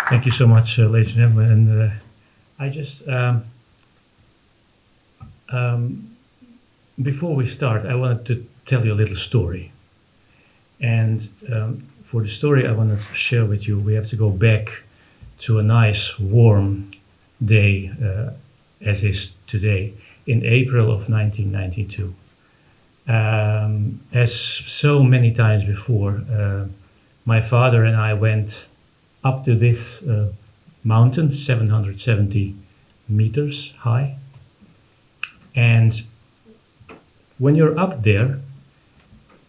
Thank you so much, ladies and gentlemen. And I just, before we start, I wanted to tell you a little story. And for the story I wanted to share with you, we have to go back to a nice, warm day, as is today, in April of 1992. As so many times before, my father and I went up to this mountain, 770 meters high. And when you're up there,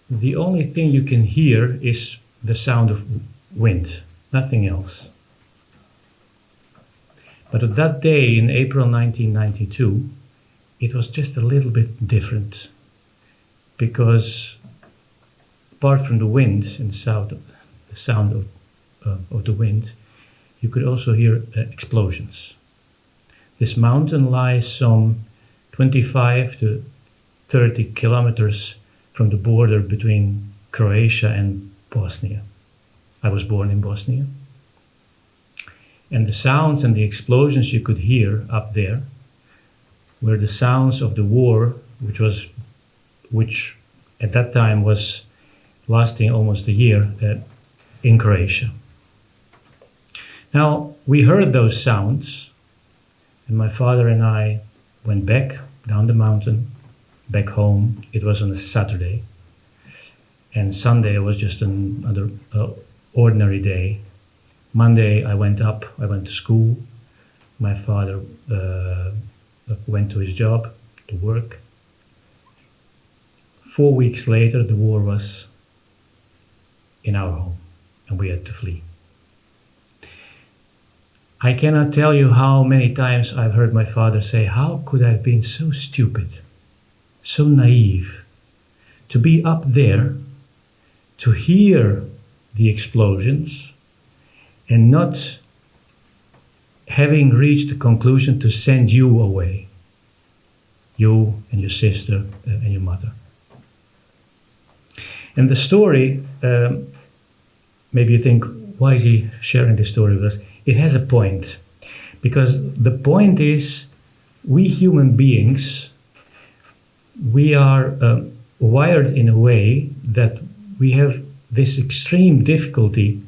the only thing you can hear is the sound of wind, nothing else. But at that day in April 1992, it was just a little bit different, because apart from the wind and the sound of the wind, you could also hear explosions. This mountain lies some 25 to 30 kilometers from the border between Croatia and Bosnia. I was born in Bosnia. And the sounds and the explosions you could hear up there were the sounds of the war, which at that time was lasting almost a year in Croatia. Now, we heard those sounds, and my father and I went back down the mountain, back home. It was on a Saturday, and Sunday was just another ordinary day. Monday I went to school. My father went to his job, to work. 4 weeks later, the war was in our home, and we had to flee. I cannot tell you how many times I've heard my father say, how could I have been so stupid, so naive, to be up there, to hear the explosions, and not having reached the conclusion to send you away, you and your sister and your mother. And the story, maybe you think, why is he sharing this story with us? It has a point, because the point is, we human beings, we are wired in a way that we have this extreme difficulty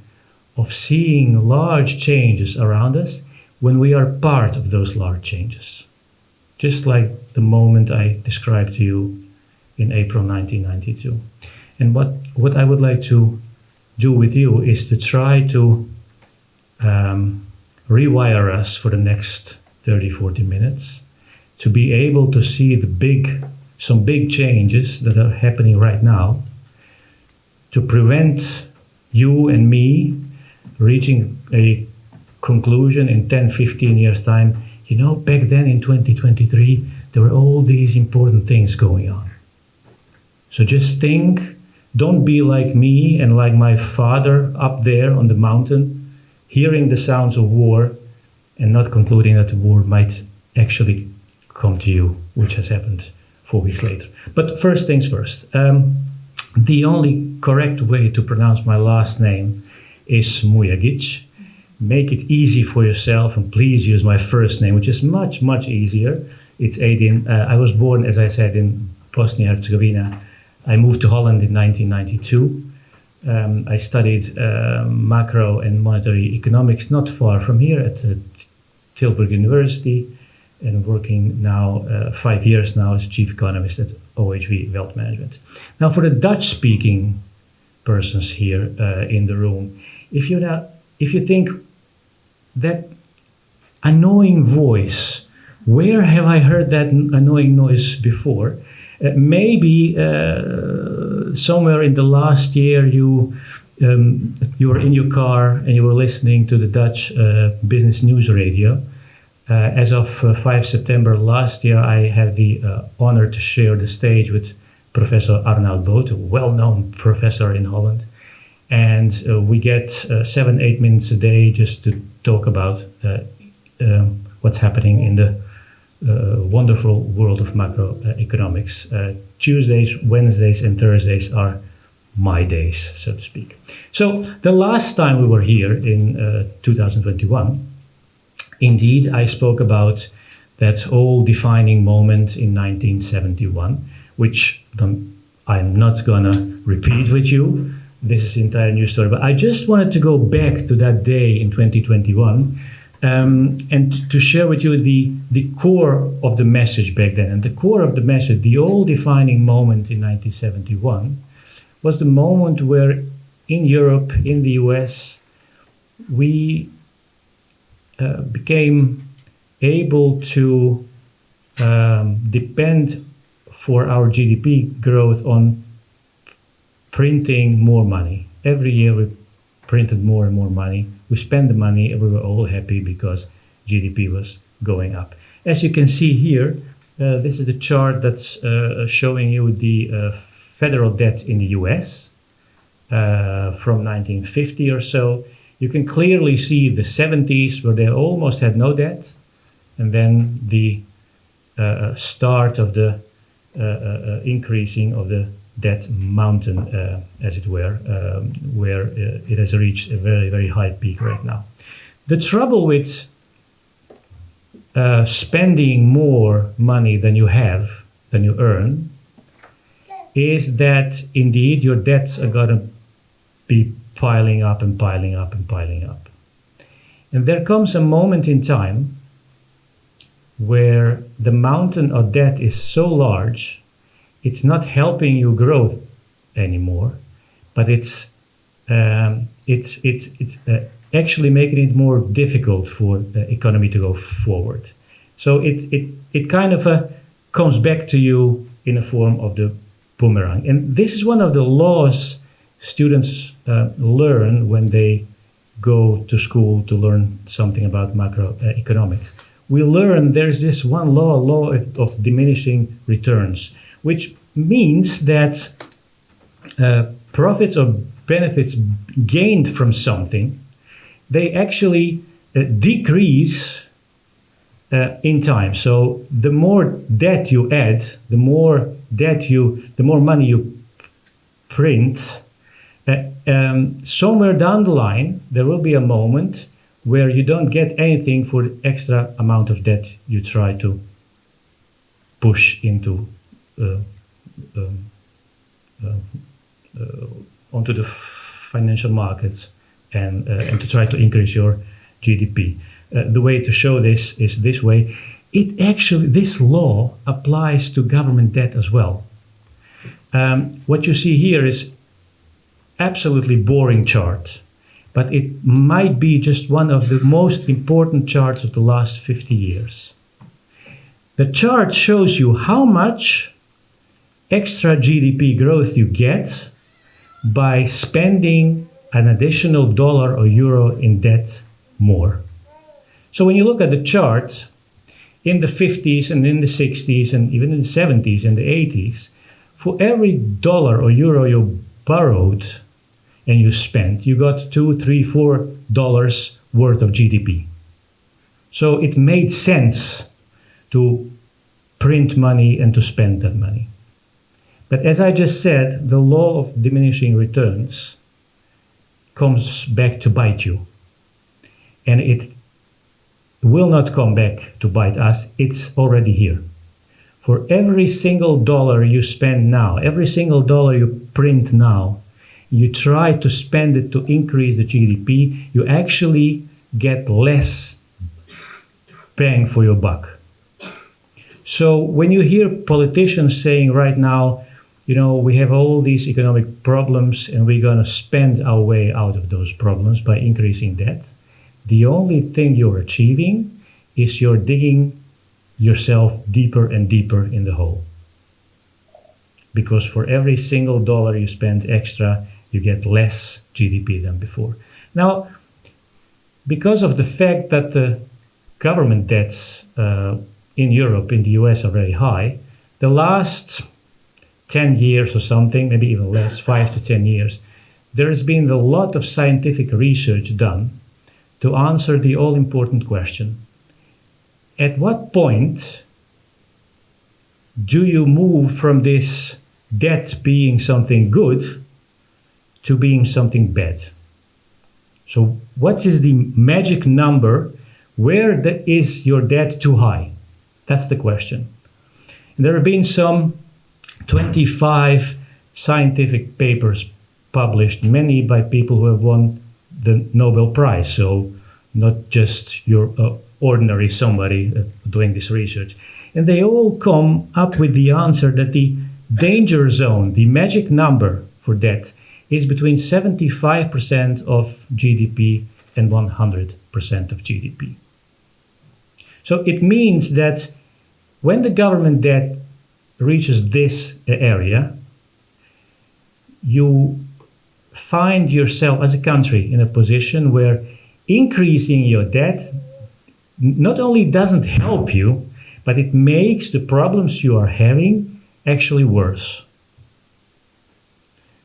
of seeing large changes around us when we are part of those large changes. Just like the moment I described to you in April 1992. And what I would like to do with you is to try to rewire us for the next 30, 40 minutes, to be able to see some big changes that are happening right now, to prevent you and me reaching a conclusion in 10, 15 years' time. You know, back then in 2023, there were all these important things going on. So just think, don't be like me and like my father up there on the mountain, hearing the sounds of war and not concluding that the war might actually come to you, which has happened 4 weeks later. But first things first. The only correct way to pronounce my last name is Mujagic. Make it easy for yourself, and please use my first name, which is much, much easier. It's Edin. I was born, as I said, in Bosnia-Herzegovina. I moved to Holland in 1992. I studied macro and monetary economics not far from here at Tilburg University, and working now 5 years now as chief economist at OHV Wealth Management. Now, for the Dutch-speaking persons here in the room, if you think that annoying voice, where have I heard that annoying noise before? Maybe somewhere in the last year you were in your car and you were listening to the Dutch business news radio. As of 5 September last year, I had the honor to share the stage with Professor Arnoud Boot, a well-known professor in Holland. And we get 7-8 minutes a day just to talk about what's happening in the wonderful world of macroeconomics. Tuesdays, Wednesdays, and Thursdays are my days, so to speak. So the last time we were here in 2021, indeed, I spoke about that whole defining moment in 1971, which I'm not gonna repeat with you. This is the entire new story, but I just wanted to go back to that day in 2021 and to share with you the core of the message back then. And the core of the message, the all defining moment in 1971, was the moment where in Europe, in the US, we became able to depend for our GDP growth on printing more money. Every year we printed more and more money. We spent the money and we were all happy because GDP was going up. As you can see here, this is the chart that's showing you the federal debt in the US from 1950 or so. You can clearly see the 70s where they almost had no debt, and then the start of the increasing of the debt mountain, as it were, where it has reached a very, very high peak right now. The trouble with spending more money than you have, than you earn, is that indeed your debts are going to be piling up and piling up and piling up. And there comes a moment in time where the mountain of debt is so large, it's not helping you grow anymore, but it's actually making it more difficult for the economy to go forward. So it kind of comes back to you in the form of the boomerang. And this is one of the laws students learn when they go to school to learn something about macroeconomics. We learn there's this one law of diminishing returns, which means that profits or benefits gained from something, they actually decrease in time. So the more debt you add, the more money you print, somewhere down the line, there will be a moment where you don't get anything for the extra amount of debt you try to push into onto the financial markets and to try to increase your GDP. The way to show this is this way. This law applies to government debt as well. What you see here is absolutely boring chart, but it might be just one of the most important charts of the last 50 years. The chart shows you how much extra GDP growth you get by spending an additional dollar or euro in debt more. So when you look at the chart, in the 50s and in the 60s and even in the 70s and the 80s, for every dollar or euro you borrowed and you spent, you got $2, $3, $4 worth of GDP. So it made sense to print money and to spend that money. But as I just said, the law of diminishing returns comes back to bite you. And it will not come back to bite us. It's already here. For every single dollar you spend now, every single dollar you print now, you try to spend it to increase the GDP, you actually get less bang for your buck. So when you hear politicians saying right now, we have all these economic problems and we're going to spend our way out of those problems by increasing debt, the only thing you're achieving is you're digging yourself deeper and deeper in the hole. Because for every single dollar you spend extra, you get less GDP than before. Now, because of the fact that the government debts in Europe, in the US are very high, the last 10 years or something, maybe even less, 5 to 10 years, there has been a lot of scientific research done to answer the all-important question. At what point do you move from this debt being something good to being something bad. So what is the magic number? Where is your debt too high? That's the question. And there have been some 25 scientific papers published, many by people who have won the Nobel Prize, so not just your ordinary somebody doing this research. And they all come up with the answer that the danger zone, the magic number for debt, is between 75% of GDP and 100% of GDP. So it means that when the government debt reaches this area, you find yourself as a country in a position where increasing your debt not only doesn't help you, but it makes the problems you are having actually worse.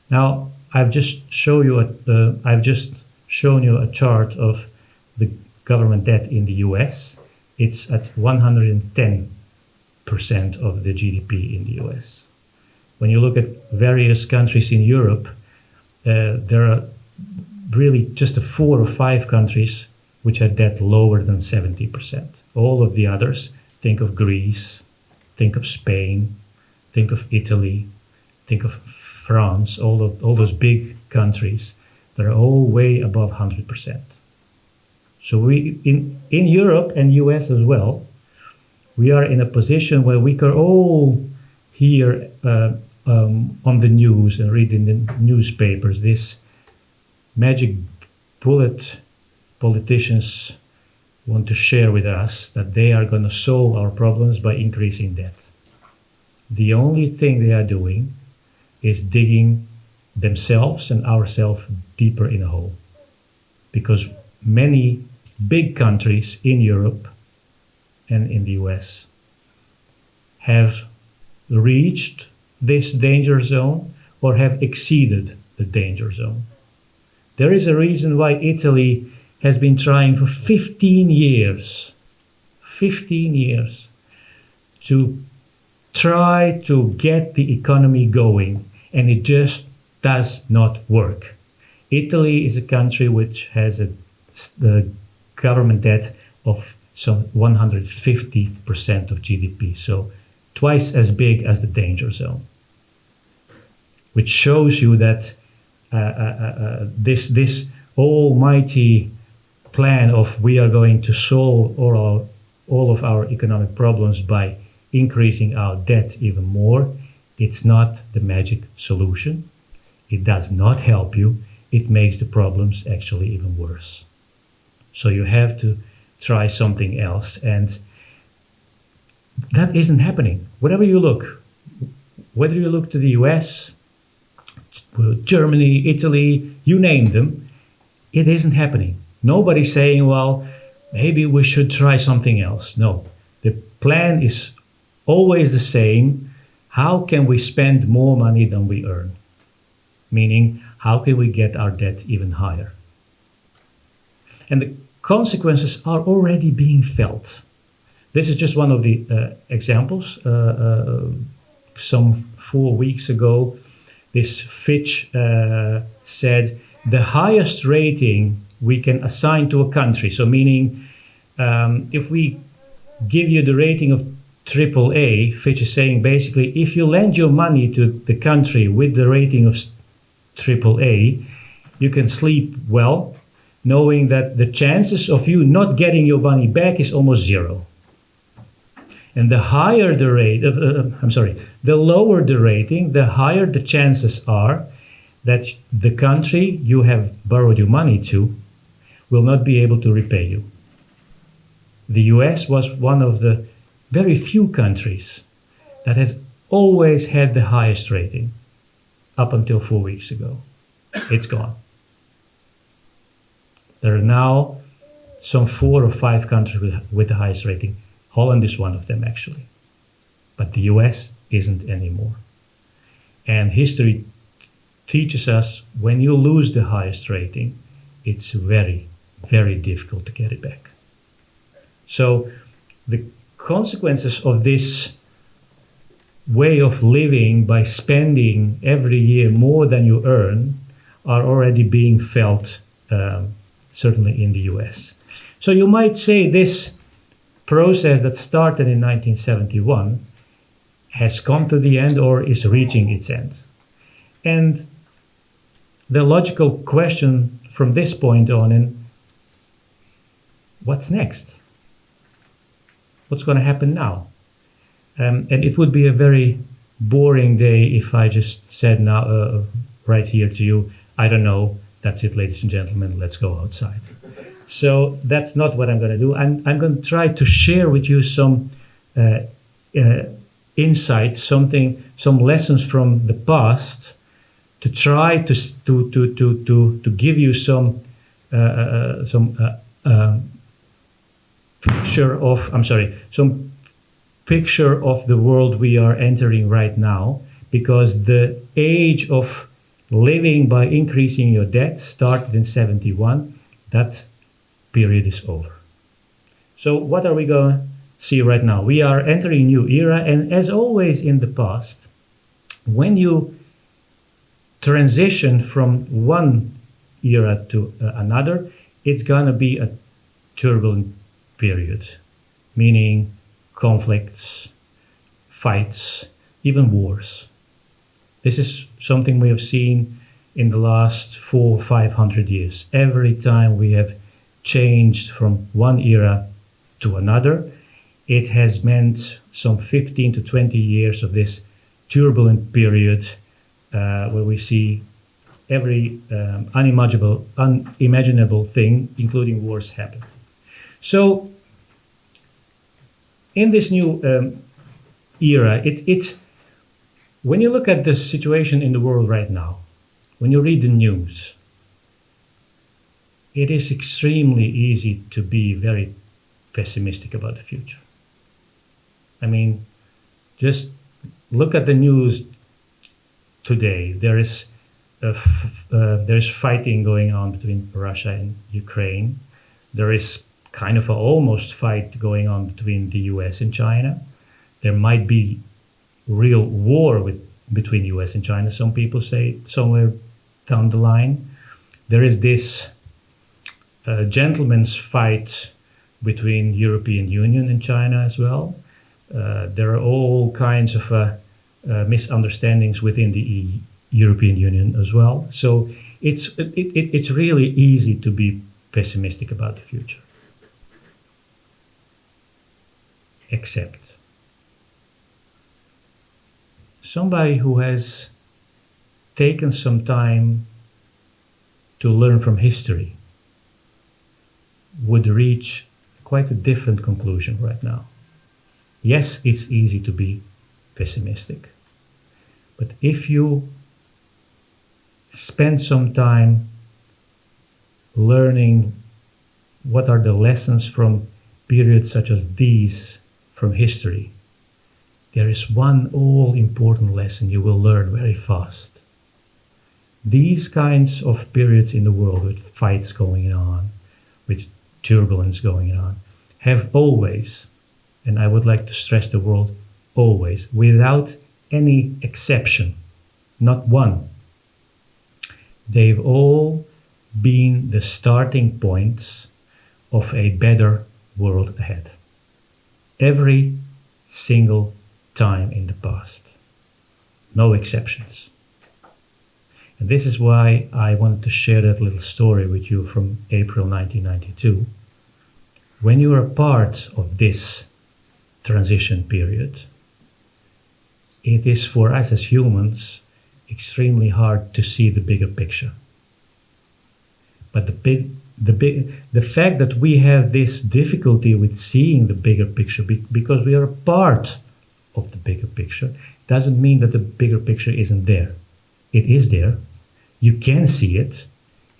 Now, I've just shown you a chart of the government debt in the US. It's at 110% of the GDP in the US. When you look at various countries in Europe, there are really just 4 or 5 countries which have debt lower than 70%. All of the others, think of Greece, think of Spain, think of Italy, think of France, all those big countries, they're all way above 100%. So we in Europe and US as well, we are in a position where we can all hear on the news and read in the newspapers this magic bullet politicians want to share with us, that they are going to solve our problems by increasing debt. The only thing they are doing is digging themselves and ourselves deeper in a hole. Because many big countries in Europe and in the US have reached this danger zone or have exceeded the danger zone. There is a reason why Italy has been trying for 15 years to try to get the economy going, and it just does not work. Italy is a country which has a government debt of some 150% of GDP, so twice as big as the danger zone, which shows you that this almighty plan of we are going to solve all of our economic problems by increasing our debt even more, it's not the magic solution. It does not help you. It makes the problems actually even worse. So you have to try something else, and that isn't happening. Wherever you look, whether you look to the US, Germany, Italy, you name them, it isn't happening. Nobody's saying, well, maybe we should try something else. No, the plan is always the same. How can we spend more money than we earn? Meaning, how can we get our debt even higher? And the consequences are already being felt. This is just one of the examples. Some 4 weeks ago, this Fitch said the highest rating we can assign to a country. So meaning, if we give you the rating of AAA, Fitch is saying basically, if you lend your money to the country with the rating of AAA, you can sleep well, knowing that the chances of you not getting your money back is almost zero. And the higher the rate, the lower the rating, the higher the chances are that the country you have borrowed your money to will not be able to repay you. The US was one of the very few countries that has always had the highest rating up until 4 weeks ago. It's gone. There are now some 4 or 5 countries with the highest rating. Holland is one of them, actually. But the US isn't anymore. And history teaches us when you lose the highest rating, it's very, very difficult to get it back. So the consequences of this way of living by spending every year more than you earn are already being felt, certainly in the US. So you might say this process that started in 1971 has come to the end or is reaching its end. And the logical question from this point on, and what's next? What's going to happen now? And it would be a very boring day if I just said now, right here to you, I don't know, that's it, ladies and gentlemen, let's go outside. So that's not what I'm going to do. I'm going to try to share with you some insights, some lessons from the past, to try to give you some picture of the world we are entering right now, because the age of living by increasing your debt started in 71. That period is over. So what are we going to see right now? We are entering a new era, and as always in the past, when you transition from one era to another, it's going to be a turbulent period, meaning conflicts, fights, even wars. This is something we have seen in the last 400 or 500 years. Every time we have changed from one era to another, it has meant some 15 to 20 years of this turbulent period where we see every unimaginable thing, including wars, happen. So in this new era, it's when you look at the situation in the world right now, when you read the news, it is extremely easy to be very pessimistic about the future. I mean, just look at the news today. There is fighting going on between Russia and Ukraine. There is kind of an almost fight going on between the US and China. There might be real war between US and China, some people say, somewhere down the line. There is this gentleman's fight between European Union and China as well. There are all kinds of misunderstandings within the European Union as well. So it's really easy to be pessimistic about the future. Except somebody who has taken some time to learn from history would reach quite a different conclusion right now. Yes, it's easy to be pessimistic, but if you spend some time learning what are the lessons from periods such as these from history, there is one all-important lesson you will learn very fast. These kinds of periods in the world with fights going on, with turbulence going on, have always, and I would like to stress the word always, without any exception, not one, they've all been the starting points of a better world ahead. Every single time in the past. No exceptions. And this is why I wanted to share that little story with you from April 1992. When you are a part of this transition period, it is for us as humans extremely hard to see the bigger picture. But the fact that we have this difficulty with seeing the bigger picture because we are a part of the bigger picture doesn't mean that the bigger picture isn't there. It is there. You can see it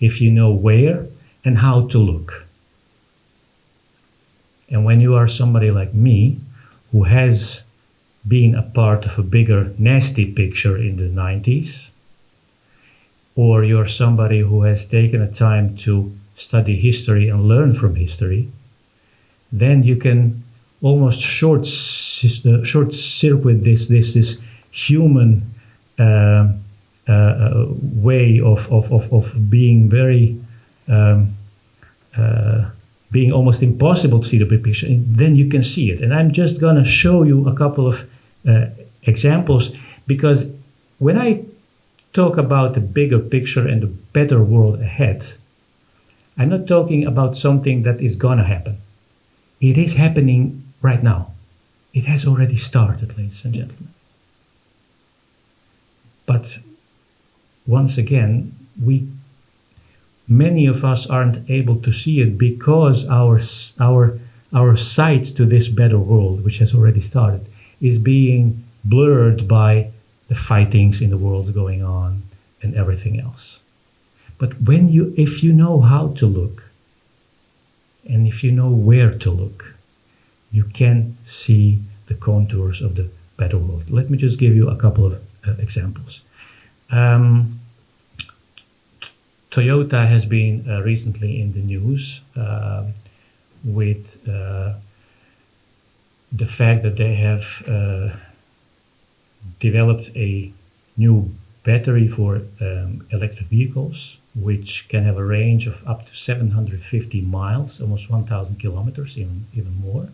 if you know where and how to look. And when you are somebody like me who has been a part of a bigger nasty picture in the 90s, or you're somebody who has taken a time to study history and learn from history, then you can almost short circuit this human way of being very being almost impossible to see the big picture, and then you can see it. And I'm just going to show you a couple of examples, because when I talk about the bigger picture and the better world ahead, I'm not talking about something that is going to happen. It is happening right now. It has already started, ladies and gentlemen. But once again, many of us aren't able to see it because our sight to this better world, which has already started, is being blurred by the fightings in the world going on and everything else. But if you know how to look, and if you know where to look, you can see the contours of the better world. Let me just give you a couple of examples. Toyota has been recently in the news with the fact that they have developed a new battery for electric vehicles, which can have a range of up to 750 miles, almost 1,000 kilometers, even more.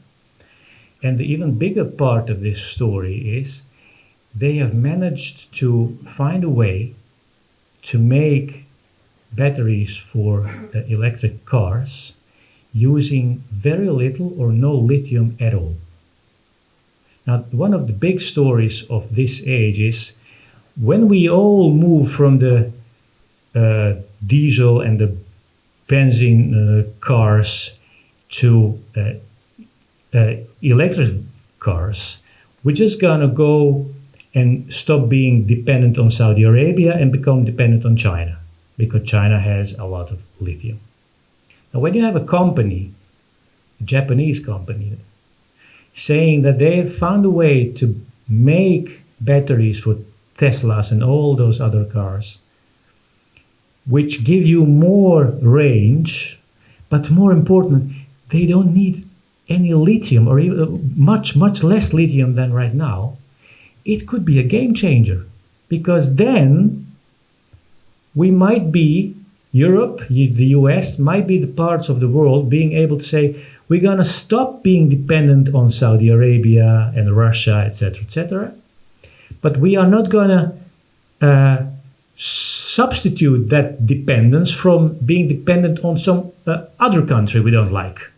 And the even bigger part of this story is they have managed to find a way to make batteries for electric cars using very little or no lithium at all. Now, one of the big stories of this age is when we all move from the diesel and the benzene cars to electric cars, we're just gonna go and stop being dependent on Saudi Arabia and become dependent on China, because China has a lot of lithium. Now, when you have a company, a Japanese company, saying that they have found a way to make batteries for Teslas and all those other cars, which give you more range, but more important, they don't need any lithium, or even much less lithium than right now, it could be a game changer, because then we might be, Europe, the US, might be the parts of the world being able to say, we're going to stop being dependent on Saudi Arabia and Russia, etc., but we are not going to substitute that dependence from being dependent on some other country we don't like.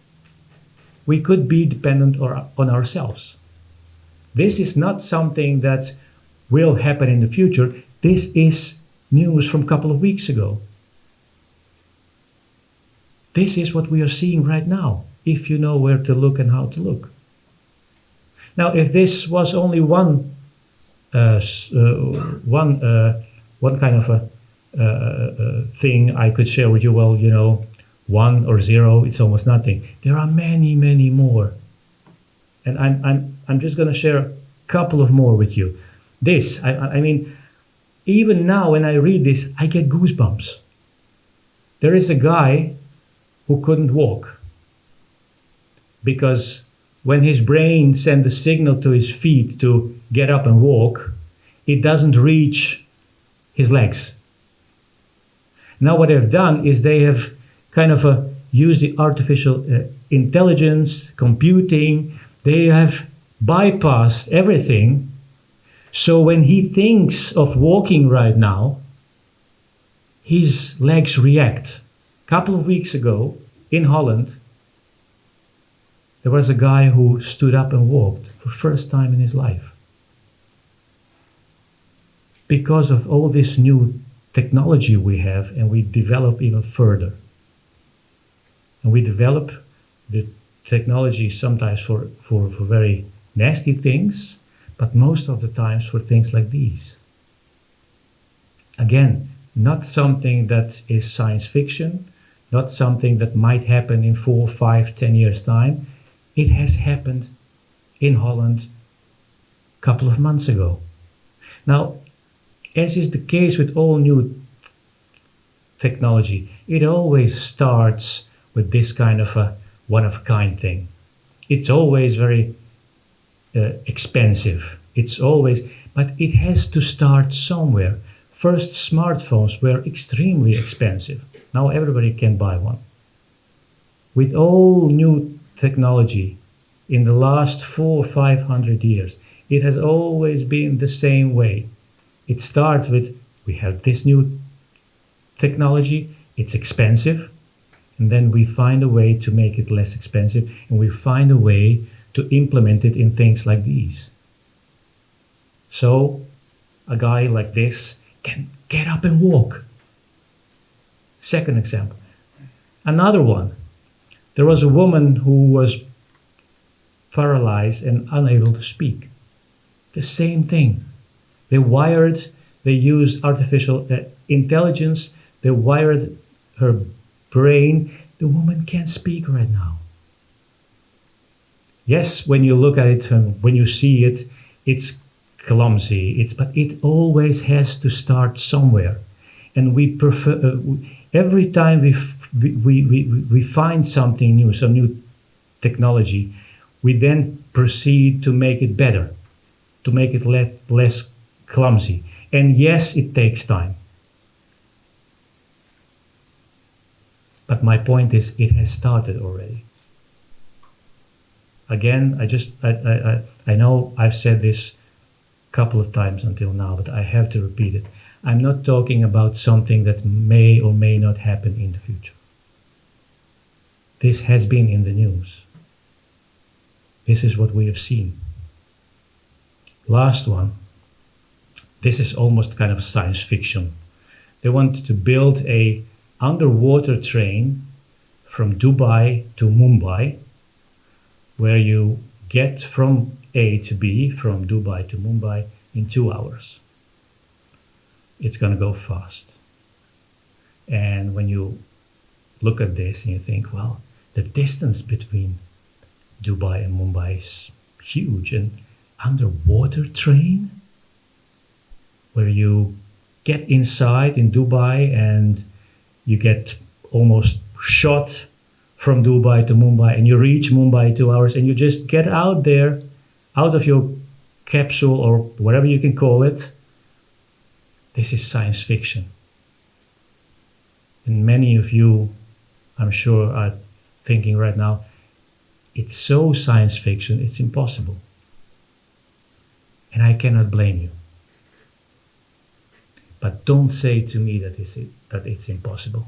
We could be dependent on ourselves. This is not something that will happen in the future. This is news from a couple of weeks ago. This is what we are seeing right now, if you know where to look and how to look. Now, if this was only one kind of a thing I could share with you, well, 1 or 0, it's almost nothing. There are many, many more. And I'm just going to share a couple of more with you. This, I mean, even now when I read this, I get goosebumps. There is a guy who couldn't walk because when his brain sent the signal to his feet to get up and walk, it doesn't reach his legs. Now what they've done is they have kind of used the artificial intelligence, computing. They have bypassed everything. So when he thinks of walking right now, his legs react. A couple of weeks ago in Holland, there was a guy who stood up and walked for the first time in his life. Because of all this new technology we have, and we develop even further. And we develop the technology sometimes for very nasty things, but most of the times for things like these. Again, not something that is science fiction, not something that might happen in 4, 5, 10 years' time. It has happened in Holland a couple of months ago. Now, as is the case with all new technology, it always starts with this kind of a one-of-a-kind thing. It's always very expensive. It's always, but it has to start somewhere. first smartphones were extremely expensive. Now everybody can buy one. With all new technology in the last 400 or 500 years, it has always been the same way. It starts with, we have this new technology, it's expensive, and then we find a way to make it less expensive, and we find a way to implement it in things like these. So a guy like this can get up and walk. Second example. Another one. There was a woman who was paralyzed and unable to speak. The same thing. They used artificial intelligence, they wired her brain. The woman can't speak right now. Yes, when you look at it and when you see it, it's clumsy. But it always has to start somewhere. And we prefer, every time we find something new, some new technology, we then proceed to make it better, to make it less clumsy. And yes, it takes time. But my point is, it has started already. Again, I know I've said this a couple of times until now, but I have to repeat it. I'm not talking about something that may or may not happen in the future. This has been in the news. This is what we have seen. Last one. This is almost kind of science fiction. They want to build a underwater train from Dubai to Mumbai, where you get from A to B, from Dubai to Mumbai, in 2 hours. It's going to go fast. And when you look at this and you think, well, the distance between Dubai and Mumbai is huge. An underwater train where you get inside in Dubai and you get almost shot from Dubai to Mumbai, and you reach Mumbai in 2 hours, and you just get out there, out of your capsule or whatever you can call it. This is science fiction. And many of you, I'm sure, are thinking right now, it's so science fiction, it's impossible. And I cannot blame you. But don't say to me that it's impossible.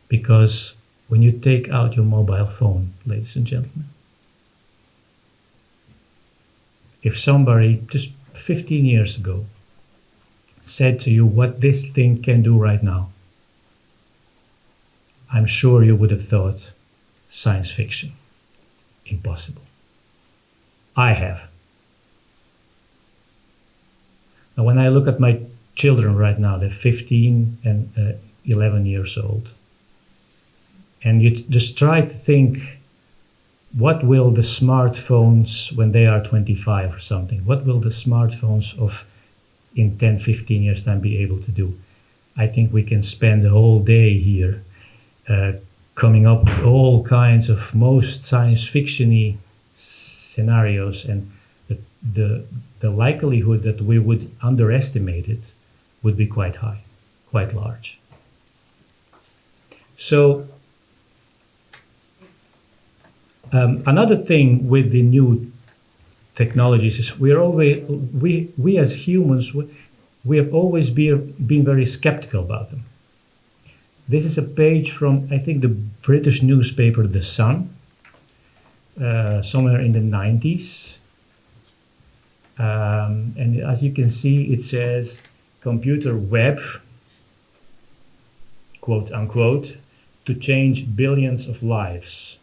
Because when you take out your mobile phone, ladies and gentlemen, if somebody just 15 years ago said to you what this thing can do right now, I'm sure you would have thought science fiction, impossible. I have. Now, when I look at my children right now, they're 15 and 11 years old. And you just try to think, what will the smartphones, when they are 25 or something, what will the smartphones of in 10, 15 years time be able to do? I think we can spend the whole day here coming up with all kinds of most science fiction-y scenarios, and the likelihood that we would underestimate it would be quite high, quite large. So another thing with the new technologies is we as humans, we have always been very skeptical about them. This is a page from, I think, the British newspaper The Sun, somewhere in the 90s. And as you can see, it says computer web, quote unquote, to change billions of lives.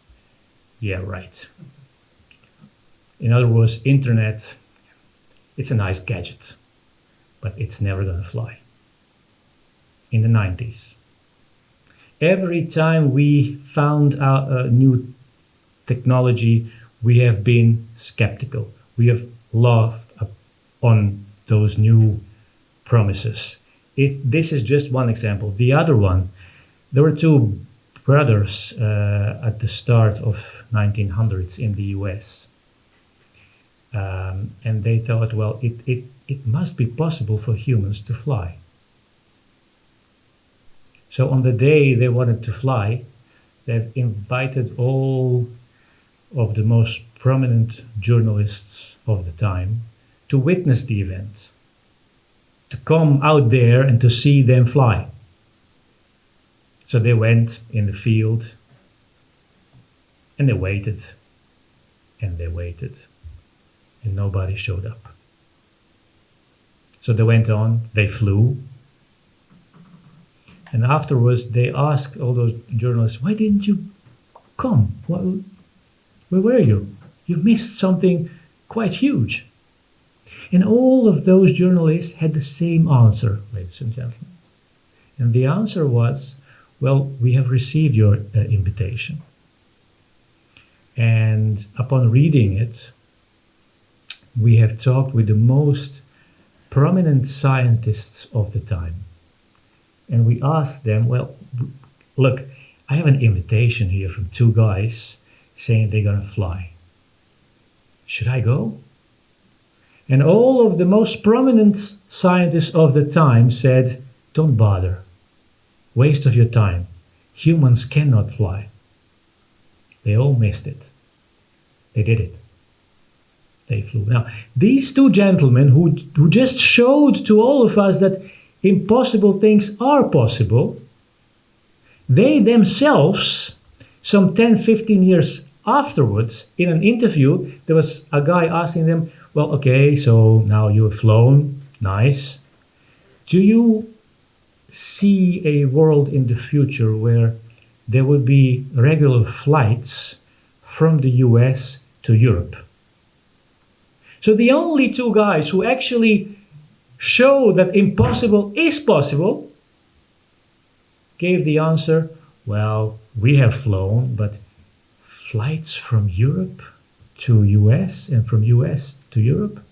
Yeah, right. In other words, internet, it's a nice gadget, but it's never going to fly. In the 90s. Every time we found out a new technology, we have been skeptical. We have laughed on those new promises. This is just one example. The other one, there were two brothers at the start of 1900s in the US. And they thought, well, it must be possible for humans to fly. So on the day they wanted to fly, they've invited all of the most prominent journalists of the time to witness the event, to come out there and to see them fly. So they went in the field and they waited and they waited and nobody showed up. So they went on, they flew. And afterwards they asked all those journalists, why didn't you come? Where were you? You missed something quite huge. And all of those journalists had the same answer, ladies and gentlemen. And the answer was, well, we have received your invitation. And upon reading it, we have talked with the most prominent scientists of the time. And we asked them, well, look, I have an invitation here from two guys saying they're going to fly. Should I go? And all of the most prominent scientists of the time said, don't bother. Waste of your time. Humans cannot fly. They all missed it. They did it. They flew. Now, these two gentlemen who just showed to all of us that impossible things are possible, they themselves, some 10, 15 years afterwards, in an interview, there was a guy asking them, well, okay, so now you have flown, nice. Do you see a world in the future where there will be regular flights from the US to Europe? So the only two guys who actually show that impossible is possible gave the answer, well, we have flown, but flights from Europe to US and from US to Europe,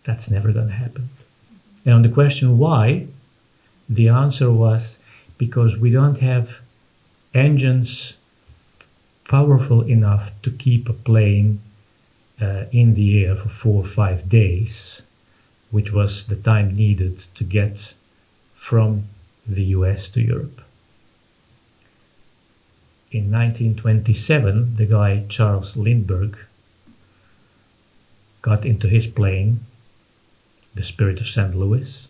that's never going to happen. And on the question why, the answer was because we don't have engines powerful enough to keep a plane in the air for 4 or 5 days, which was the time needed to get from the US to Europe. In 1927, the guy Charles Lindbergh got into his plane, the Spirit of St. Louis.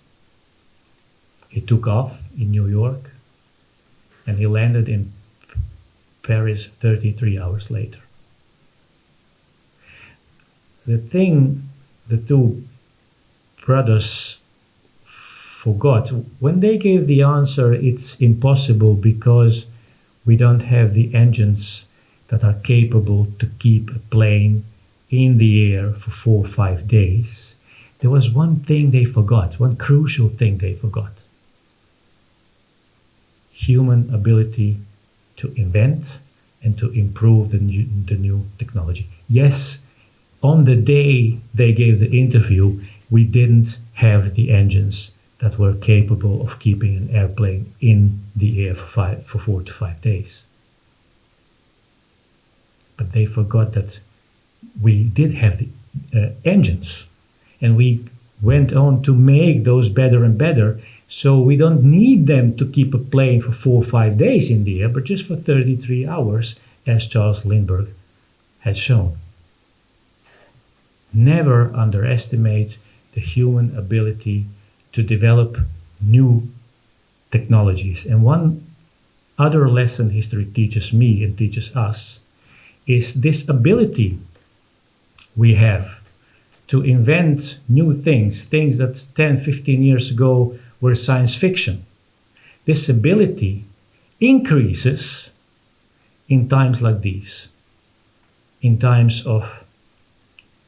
He took off in New York and he landed in Paris 33 hours later. The thing the two brothers forgot, when they gave the answer, it's impossible because we don't have the engines that are capable to keep a plane in the air for 4 or 5 days. There was one thing they forgot, one crucial thing they forgot. Human ability to invent and to improve the new technology. Yes, on the day they gave the interview, we didn't have the engines that were capable of keeping an airplane in the air for 4 to 5 days. But they forgot that we did have the engines, and we went on to make those better and better, so we don't need them to keep a plane for 4 or 5 days in the air, but just for 33 hours, as Charles Lindbergh has shown. Never underestimate the human ability to develop new technologies. And one other lesson history teaches me and teaches us is this ability we have to invent new things, things that 10, 15 years ago were science fiction. This ability increases in times like these, in times of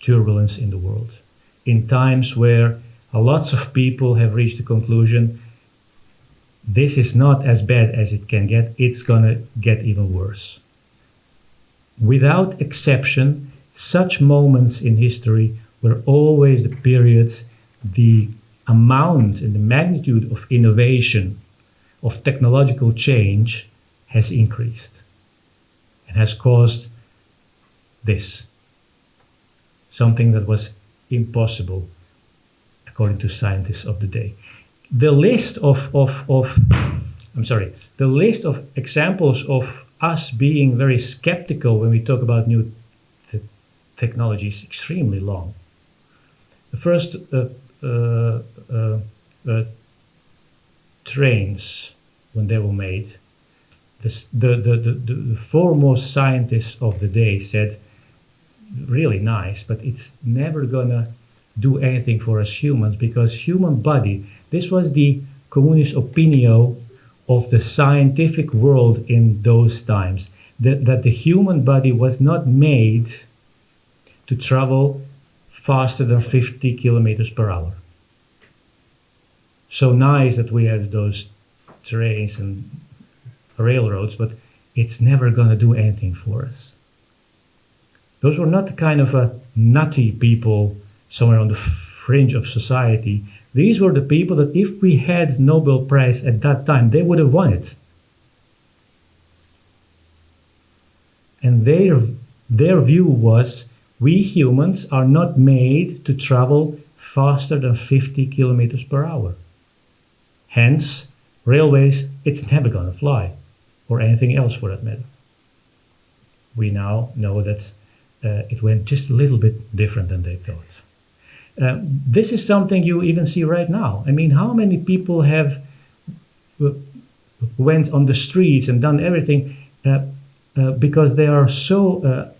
turbulence in the world, in times where lots of people have reached the conclusion this is not as bad as it can get, it's going to get even worse. Without exception, such moments in history were always the periods the amount and the magnitude of innovation, of technological change has increased and has caused this. something that was impossible according to scientists of the day. The list of the list of examples of us being very skeptical when we talk about new technology is extremely long. The first trains, when they were made, the foremost scientists of the day said, really nice, but it's never gonna do anything for us humans, because human body, this was the communist opinion of the scientific world in those times, that the human body was not made to travel faster than 50 kilometers per hour. So nice that we have those trains and railroads, but it's never going to do anything for us. Those were not the kind of nutty people somewhere on the fringe of society. These were the people that if we had Nobel Prize at that time, they would have won it. And their view was, we humans are not made to travel faster than 50 kilometers per hour. Hence, railways, it's never going to fly, or anything else for that matter. We now know that it went just a little bit different than they thought. This is something you even see right now. I mean, how many people have went on the streets and done everything because they are so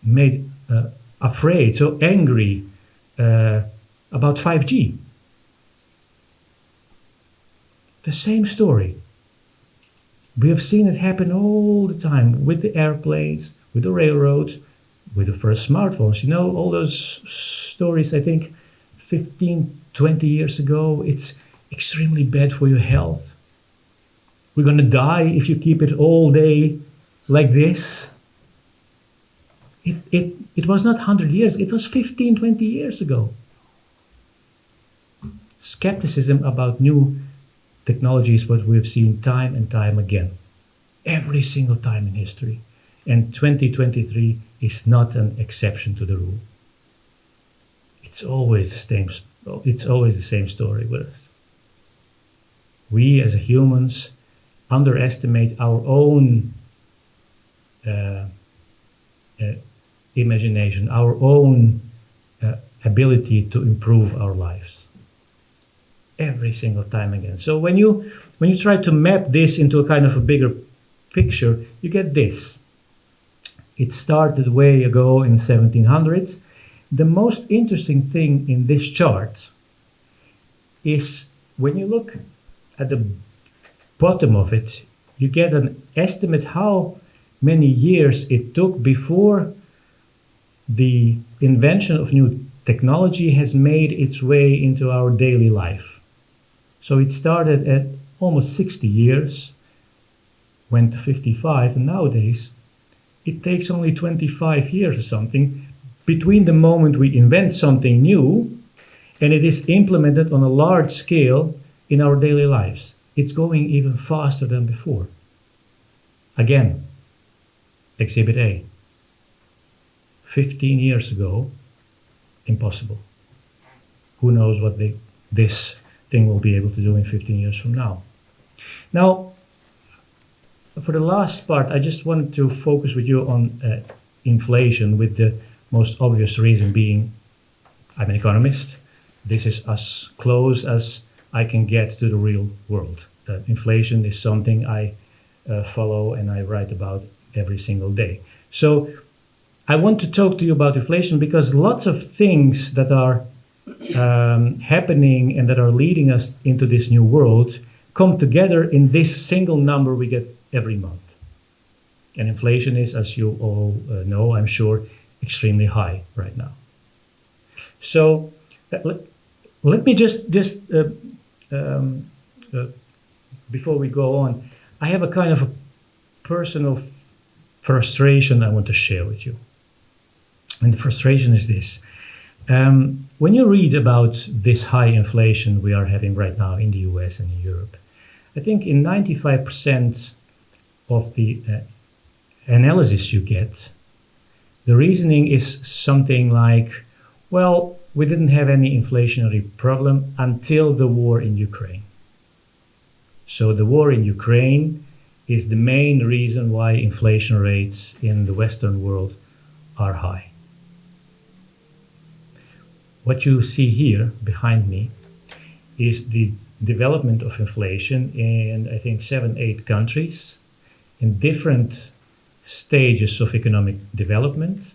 made afraid, so angry about 5G. The same story. We have seen it happen all the time with the airplanes, with the railroads, with the first smartphones. You know, all those stories, I think 15, 20 years ago, it's extremely bad for your health. We're going to die if you keep it all day like this. It was not 100 years, it was 15, 20 years ago. Skepticism about new technology is what we've seen time and time again, every single time in history. And 2023 is not an exception to the rule. It's always the same story with us. We as humans underestimate our own imagination, our own ability to improve our lives. Every single time again. So when you try to map this into a kind of a bigger picture, you get this. It started way ago in the 1700s. The most interesting thing in this chart is when you look at the bottom of it, you get an estimate how many years it took before the invention of new technology has made its way into our daily life. So it started at almost 60 years, went to 55, and nowadays it takes only 25 years or something between the moment we invent something new and it is implemented on a large scale in our daily lives. It's going even faster than before. Again, Exhibit A. 15 years ago, impossible. Who knows what this thing will be able to do in 15 years from now. Now, for the last part, I just wanted to focus with you on inflation, with the most obvious reason being I'm an economist. This is as close as I can get to the real world. Inflation is something I follow and I write about every single day. So I want to talk to you about inflation because lots of things that are happening and that are leading us into this new world come together in this single number we get every month. And inflation is, as you all know, I'm sure, extremely high right now. So let me just before we go on, I have a kind of a personal frustration I want to share with you. And the frustration is this. When you read about this high inflation we are having right now in the US and in Europe, I think in 95% of the analysis you get, The reasoning is something like, well, we didn't have any inflationary problem until the war in Ukraine. So the war in Ukraine is the main reason why inflation rates in the Western world are high. What you see here behind me is the development of inflation in, I think, 7-8 countries in different stages of economic development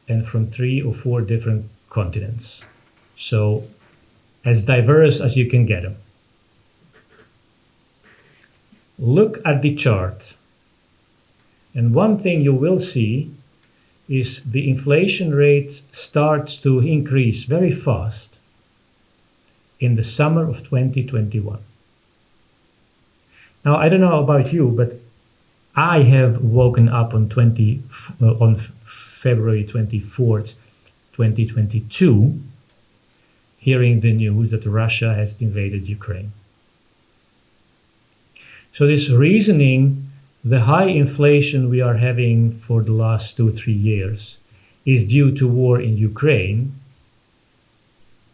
and from 3 or 4 different continents. So as diverse as you can get them. Look at the chart. And one thing you will see is the inflation rate starts to increase very fast in the summer of 2021. Now, I don't know about you, but I have woken up on February 24th, 2022, hearing the news that Russia has invaded Ukraine. So this reasoning, the high inflation we are having for the last 2-3 years is due to war in Ukraine,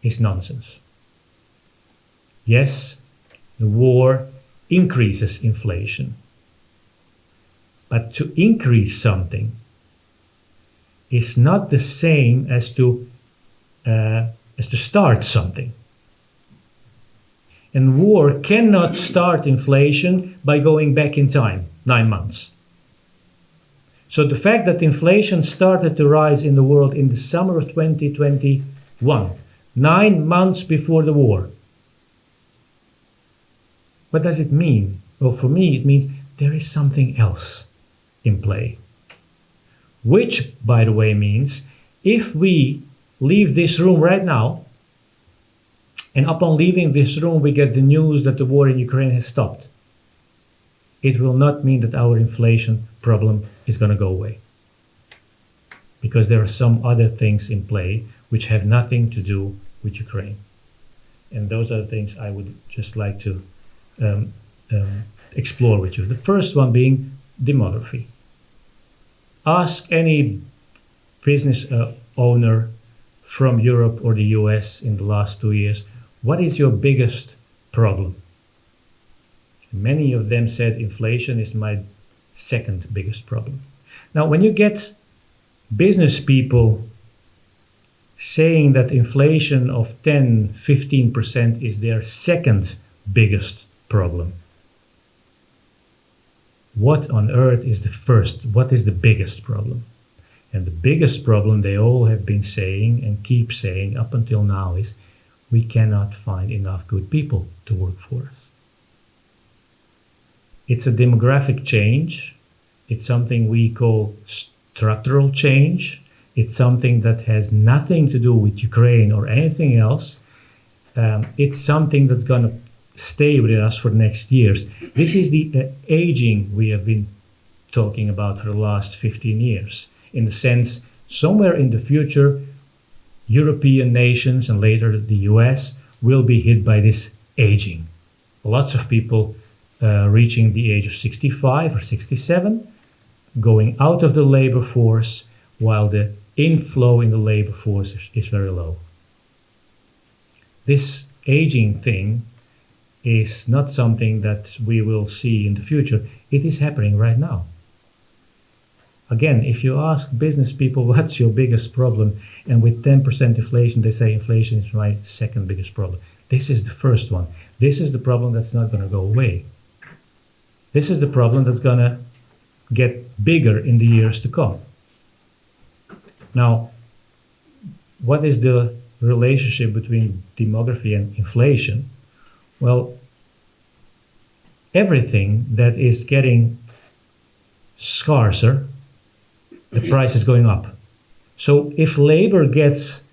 is nonsense. Yes, the war increases inflation. But to increase something is not the same as to start something. And war cannot start inflation by going back in time, 9 months. So the fact that inflation started to rise in the world in the summer of 2021, 9 months before the war, what does it mean? Well, for me, it means there is something else in play. Which, by the way, means if we leave this room right now, and upon leaving this room we get the news that the war in Ukraine has stopped, it will not mean that our inflation problem is going to go away. Because there are some other things in play which have nothing to do with Ukraine. And those are the things I would just like to explore with you. The first one being demography. Ask any business owner from Europe or the US in the last 2 years, what is your biggest problem? Many of them said inflation is my second biggest problem. Now, when you get business people saying that inflation of 10-15% is their second biggest problem, what on earth is the first? What is the biggest problem? And the biggest problem they all have been saying and keep saying up until now is we cannot find enough good people to work for us. It's a demographic change. It's something we call structural change. It's something that has nothing to do with Ukraine or anything else. It's something that's going to stay with us for the next years. This is the aging we have been talking about for the last 15 years. In the sense, somewhere in the future, European nations and later the US will be hit by this aging. Lots of people reaching the age of 65 or 67, going out of the labor force, while the inflow in the labor force is very low. This aging thing is not something that we will see in the future. It is happening right now. Again, if you ask business people what's your biggest problem, and with 10% inflation, they say inflation is my second biggest problem. This is the first one. This is the problem that's not going to go away. This is the problem that's going to get bigger in the years to come. Now, what is the relationship between demography and inflation? Well, everything that is getting scarcer, the price is going up. So if labor gets,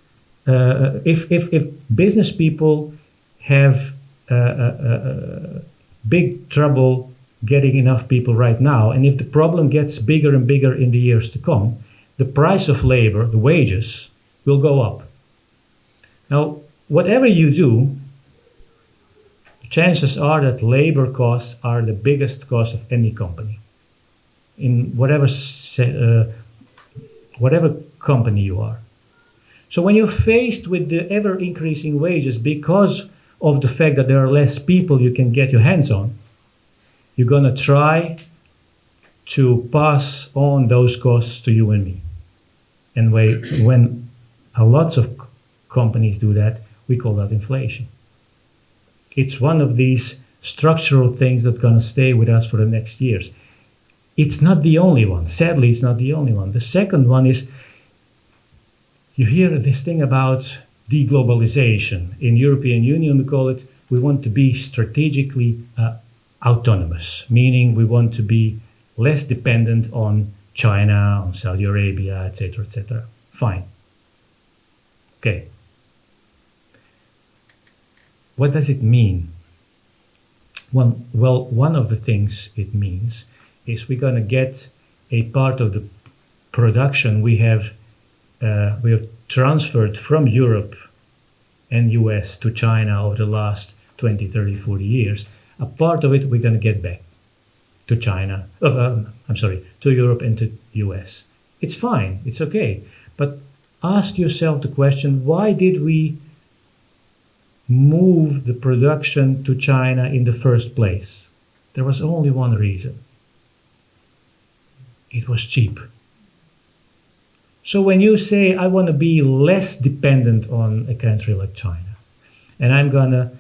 if business people have big trouble getting enough people right now, and if the problem gets bigger and bigger in the years to come, the price of labor, the wages, will go up. Now, whatever you do, chances are that labor costs are the biggest cost of any company. In whatever whatever company you are. So when you're faced with the ever increasing wages because of the fact that there are less people you can get your hands on, you're going to try to pass on those costs to you and me. And when a lots of companies do that, we call that inflation. It's one of these structural things that's going to stay with us for the next years. It's not the only one. Sadly, it's not the only one. The second one is, you hear this thing about deglobalization. In European Union, we call it, we want to be strategically autonomous, meaning we want to be less dependent on China, on Saudi Arabia, etc., etc. Fine. Okay. What does it mean? Well, one of the things it means is we're going to get a part of the production we have transferred from Europe and US to China over the last 20, 30, 40 years. A part of it we're going to get back to China, to Europe and to US. It's fine, it's okay. But ask yourself the question, why did we move the production to China in the first place? There was only one reason. It was cheap. So when you say, I want to be less dependent on a country like China, and I'm going to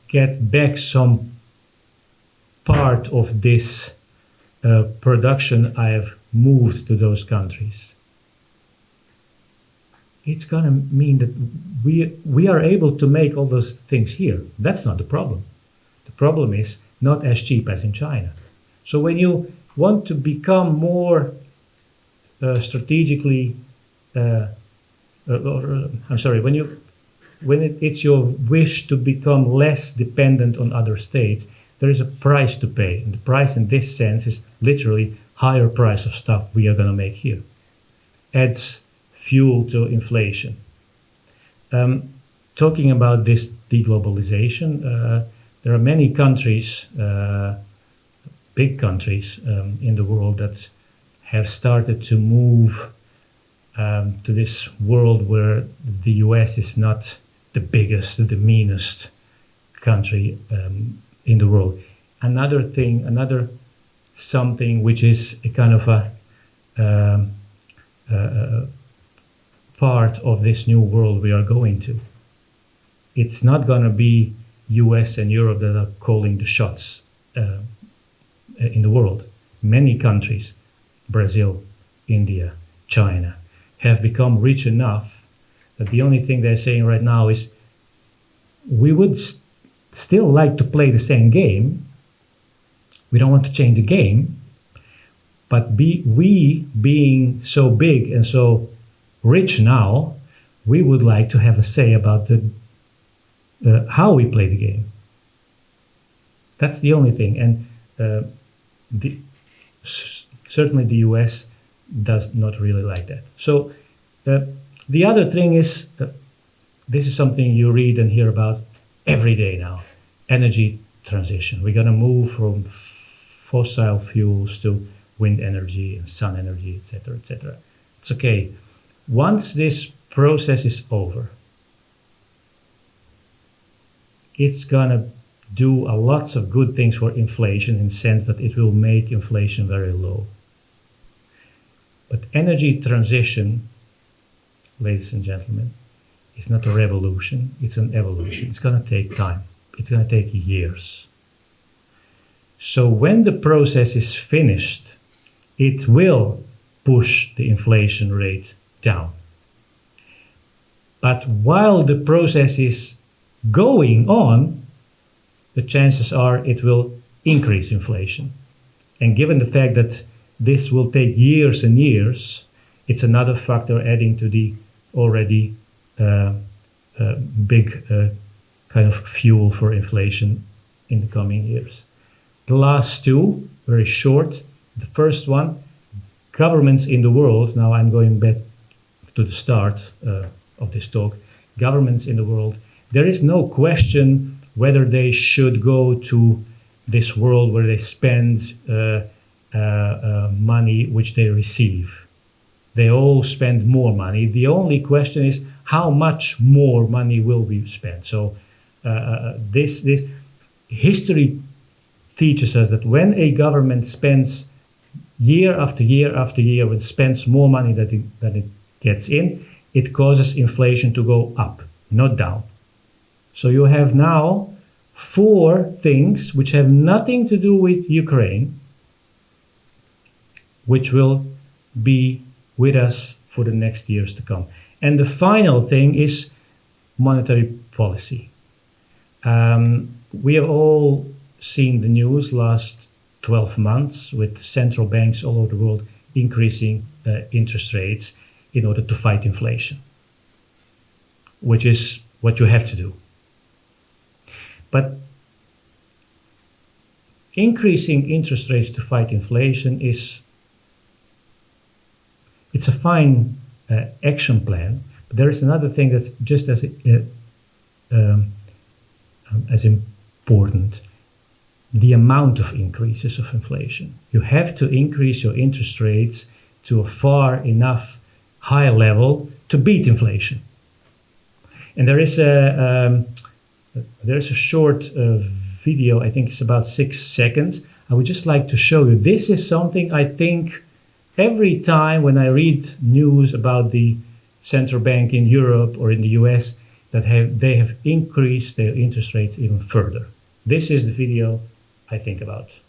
get back some part of this production I have moved to those countries, it's going to mean that we are able to make all those things here. That's not the problem. The problem is not as cheap as in China. So when you want to become more strategically, when it's your wish to become less dependent on other states, there is a price to pay. And the price in this sense is literally higher price of stuff we are going to make here. Adds fuel to inflation. Talking about this deglobalization, there are many countries, big countries in the world that have started to move to this world where the US is not the biggest, the meanest country in the world. Another something which is a kind of a part of this new world we are going to. It's not going to be US and Europe that are calling the shots in the world. Many countries, Brazil, India, China, have become rich enough that the only thing they're saying right now is, we would still like to play the same game. We don't want to change the game, but we being so big and so rich now, we would like to have a say about how we play the game. That's the only thing. And certainly the US does not really like that. So the other thing is, this is something you read and hear about every day now, energy transition. We're going to move from fossil fuels to wind energy and sun energy, etc., etc. It's okay. Once this process is over, it's going to do a lots of good things for inflation, in the sense that it will make inflation very low. But energy transition, ladies and gentlemen, is not a revolution, it's an evolution. It's going to take time. It's going to take years. So when the process is finished, it will push the inflation rate down. But while the process is going on, the chances are it will increase inflation. And given the fact that this will take years and years, it's another factor adding to the already big kind of fuel for inflation in the coming years. The last two, very short. The first one, governments in the world, now I'm going back to the start of this talk, governments in the world, there is no question whether they should go to this world where they spend money which they receive. They all spend more money. The only question is how much more money will we spend? So this history teaches us that when a government spends year after year after year, when it spends more money than it gets in, it causes inflation to go up, not down. So you have now 4 things which have nothing to do with Ukraine, which will be with us for the next years to come. And the final thing is monetary policy. We have all seen the news last 12 months with central banks all over the world increasing interest rates in order to fight inflation, which is what you have to do. But increasing interest rates to fight inflation it's a fine action plan, but there is another thing that's just as important: the amount of increases of inflation. You have to increase your interest rates to a far enough high level to beat inflation. And there is a short video, I think it's about 6 seconds. I would just like to show you. This is something I think every time when I read news about the central bank in Europe or in the US that they have increased their interest rates even further. This is the video I think about.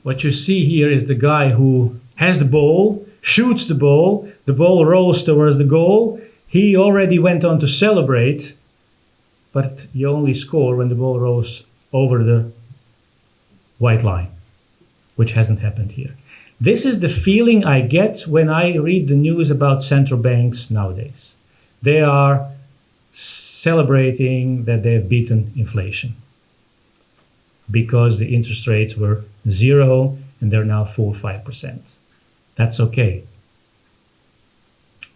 What you see here is the guy who has the ball, shoots the ball rolls towards the goal. He already went on to celebrate, but you only score when the ball rolls over the white line, which hasn't happened here. This is the feeling I get when I read the news about central banks nowadays. They are celebrating that they have beaten inflation because the interest rates were 0 and they're now 4 or 5%. That's okay.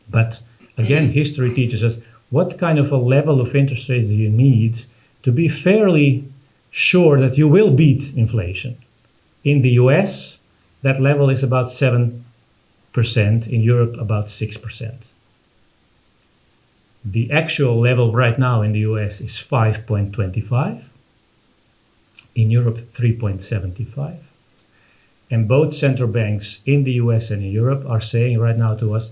But again, history teaches us what kind of a level of interest rates do you need to be fairly sure that you will beat inflation. In the US, that level is about 7%. In Europe, about 6%. The actual level right now in the US is 5.25. In Europe, 3.75. And both central banks in the US and in Europe are saying right now to us,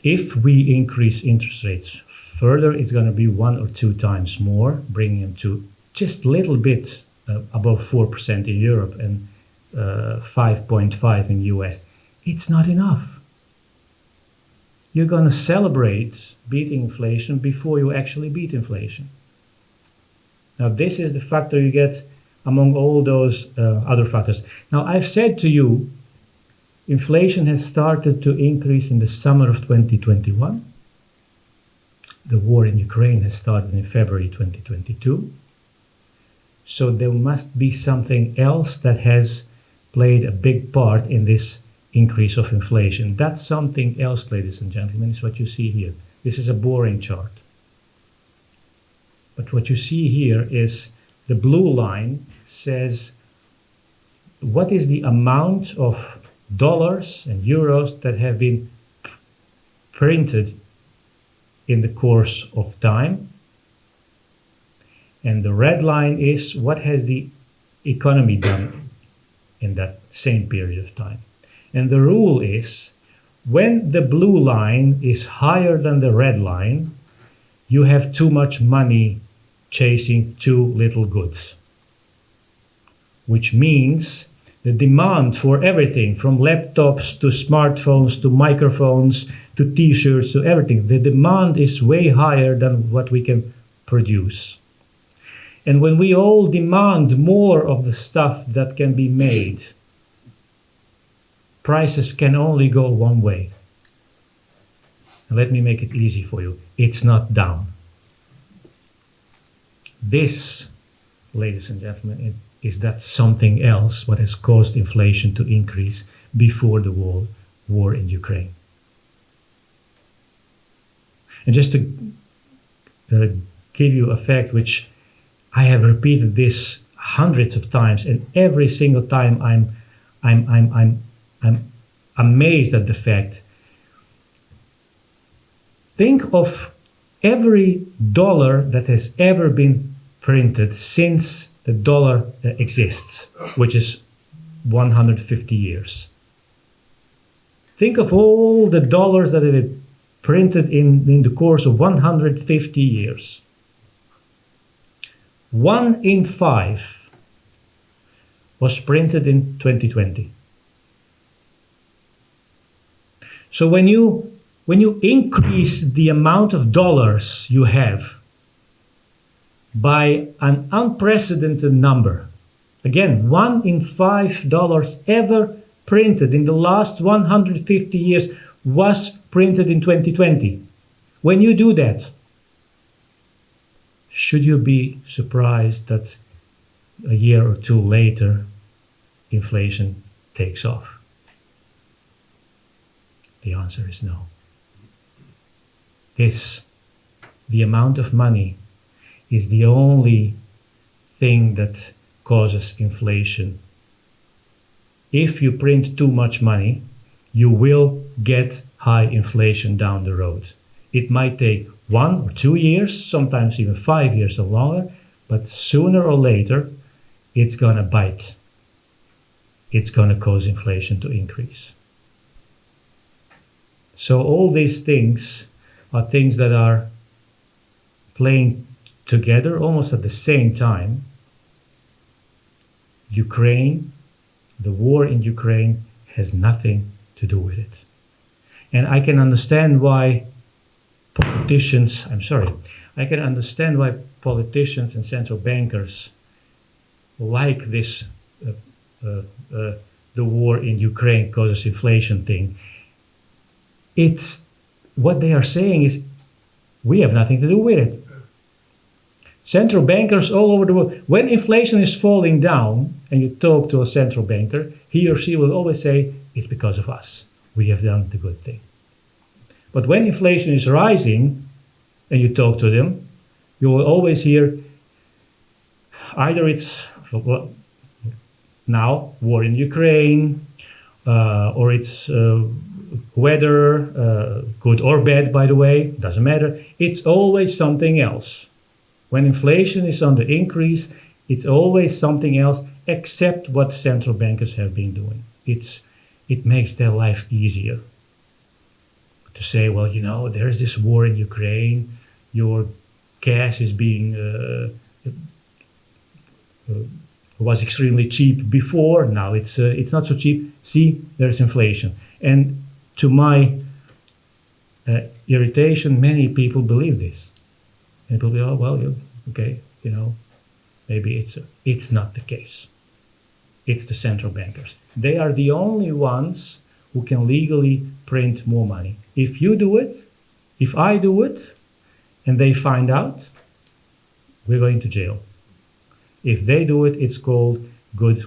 if we increase interest rates further, it's going to be 1 or 2 times more, bringing them to just a little bit above 4% in Europe and 5.5 in the US. It's not enough. You're going to celebrate beating inflation before you actually beat inflation. Now, this is the factor you get among all those other factors. Now, I've said to you, inflation has started to increase in the summer of 2021. The war in Ukraine has started in February 2022. So there must be something else that has played a big part in this increase of inflation. That something else, ladies and gentlemen, is what you see here. This is a boring chart. But what you see here is the blue line says what is the amount of dollars and euros that have been printed in the course of time. And the red line is what has the economy done in that same period of time. And the rule is when the blue line is higher than the red line, you have too much money chasing too little goods. Which means the demand for everything from laptops to smartphones to microphones to t-shirts to everything, the demand is way higher than what we can produce. And when we all demand more of the stuff that can be made, prices can only go one way. And let me make it easy for you. It's not down. This, ladies and gentlemen, is that something else what has caused inflation to increase before the war in Ukraine. And just to give you a fact which I have repeated this hundreds of times, and every single time I'm I'm amazed at the fact. Think of every dollar that has ever been printed since the dollar exists, which is 150 years. Think of all the dollars that have been printed in the course of 150 years. 1 in 5 was printed in 2020. So when you increase the amount of dollars you have by an unprecedented number, again, 1 in 5 dollars ever printed in the last 150 years was printed in 2020. When you do that, should you be surprised that a year or two later, inflation takes off? The answer is no. The amount of money, is the only thing that causes inflation. If you print too much money, you will get high inflation down the road. It might take 1 or 2 years, sometimes even 5 years or longer, but sooner or later, it's going to bite. It's going to cause inflation to increase. So all these things are things that are playing together almost at the same time. Ukraine, the war in Ukraine has nothing to do with it. And I can understand why politicians and central bankers like this, the war in Ukraine causes inflation thing. It's what they are saying is we have nothing to do with it. Central bankers all over the world, when inflation is falling down and you talk to a central banker, he or she will always say, it's because of us. We have done the good thing. But when inflation is rising and you talk to them, you will always hear either it's now war in Ukraine, or it's weather, good or bad, by the way, doesn't matter. It's always something else. When inflation is on the increase, it's always something else except what central bankers have been doing. It makes their life easier to say, well, there's this war in Ukraine, your gas is being was extremely cheap before, now it's not so cheap. See, there's inflation. And to my irritation, many people believe this. And people go, oh, well, okay, maybe it's not the case. It's the central bankers. They are the only ones who can legally print more money. If you do it, if I do it, and they find out, we're going to jail. If they do it, it's called good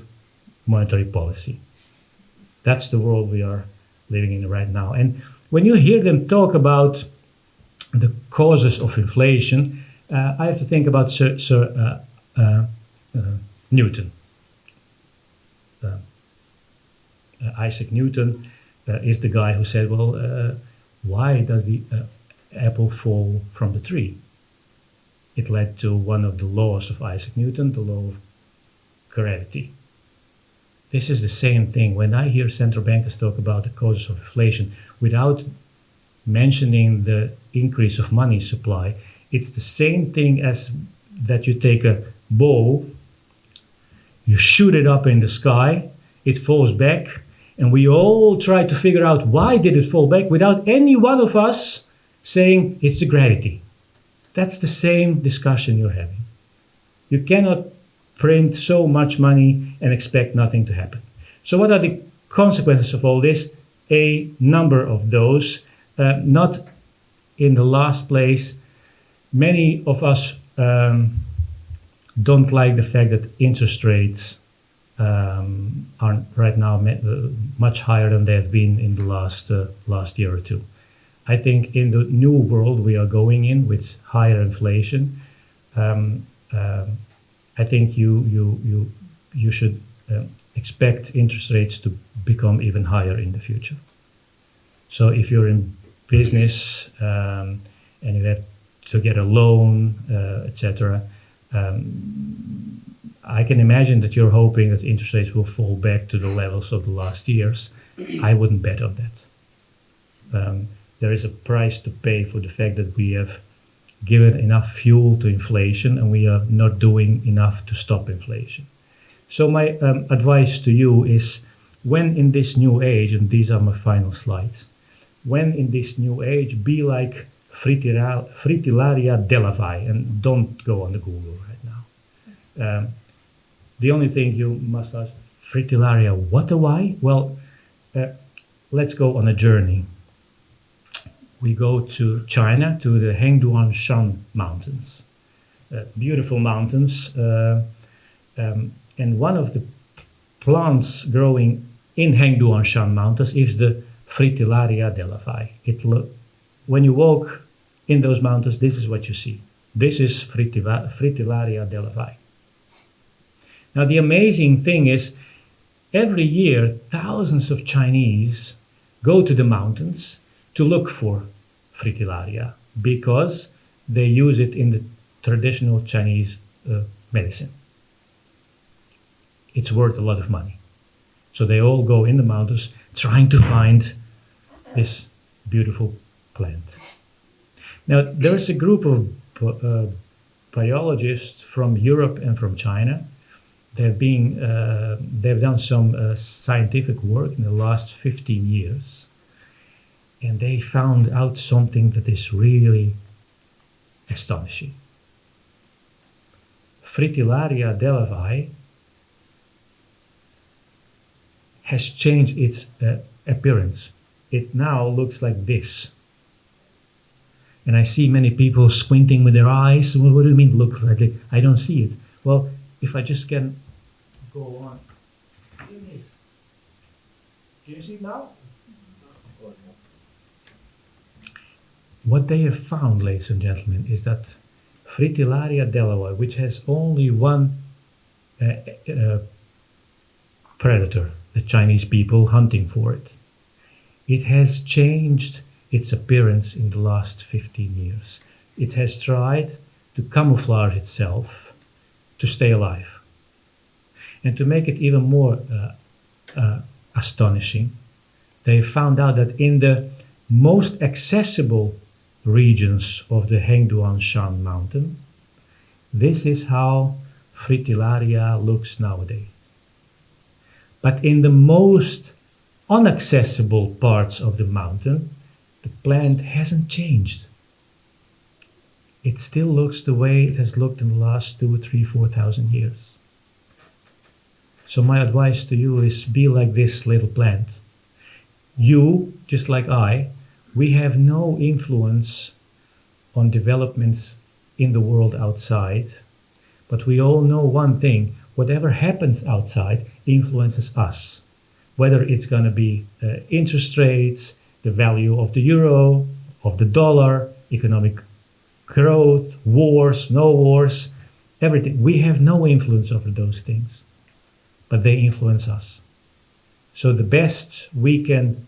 monetary policy. That's the world we are living in right now. And when you hear them talk about the causes of inflation, I have to think about Sir Newton. Isaac Newton is the guy who said, well, why does the apple fall from the tree? It led to one of the laws of Isaac Newton, the law of gravity. This is the same thing. When I hear central bankers talk about the causes of inflation without mentioning the increase of money supply, it's the same thing as that you take a ball, you shoot it up in the sky, it falls back, and we all try to figure out why did it fall back without any one of us saying it's the gravity. That's the same discussion you're having. You cannot print so much money and expect nothing to happen. So what are the consequences of all this? A number of those. Not in the last place, many of us don't like the fact that interest rates are right now much higher than they have been in the last year or two. I think in the new world we are going in with higher inflation, I think you should expect interest rates to become even higher in the future. So if you're in business and you have to get a loan, etc., I can imagine that you're hoping that interest rates will fall back to the levels of the last years. I wouldn't bet on that. There is a price to pay for the fact that we have given enough fuel to inflation and we are not doing enough to stop inflation. So my advice to you is, when in this new age, and these are my final slides, when in this new age, be like Fritillaria Delavai, and don't go on the Google right now. The only thing you must ask, Fritillaria what a why? Well, let's go on a journey. We go to China, to the Hengduanshan Mountains. Beautiful mountains. And one of the plants growing in Hengduanshan Mountains is the Fritillaria Delavai. When you walk in those mountains, this is what you see. This is Fritillaria Delavai. Now the amazing thing is, every year thousands of Chinese go to the mountains to look for Fritillaria because they use it in the traditional Chinese medicine. It's worth a lot of money. So they all go in the mountains trying to find this beautiful plant. Now, there is a group of biologists from Europe and from China. They've done some scientific work in the last 15 years. And they found out something that is really astonishing. Fritillaria Delavai has changed its appearance. It now looks like this. And I see many people squinting with their eyes. Well, what do you mean looks like it? I don't see it. Well, if I just can go on. Do you see it now? What they have found, ladies and gentlemen, is that Fritillaria Delavai, which has only one predator, the Chinese people hunting for it, it has changed its appearance in the last 15 years. It has tried to camouflage itself to stay alive. And to make it even more astonishing, they found out that in the most accessible regions of the Hengduanshan mountain, this is how Fritillaria looks nowadays. But in the most inaccessible parts of the mountain, the plant hasn't changed. It still looks the way it has looked in the last 2,000, 3,000, 4,000 years. So my advice to you is, be like this little plant. You, just like I, we have no influence on developments in the world outside, but we all know one thing: whatever happens outside influences us. Whether it's going to be interest rates, the value of the euro, of the dollar, economic growth, wars, no wars, everything. We have no influence over those things, but they influence us. So the best we can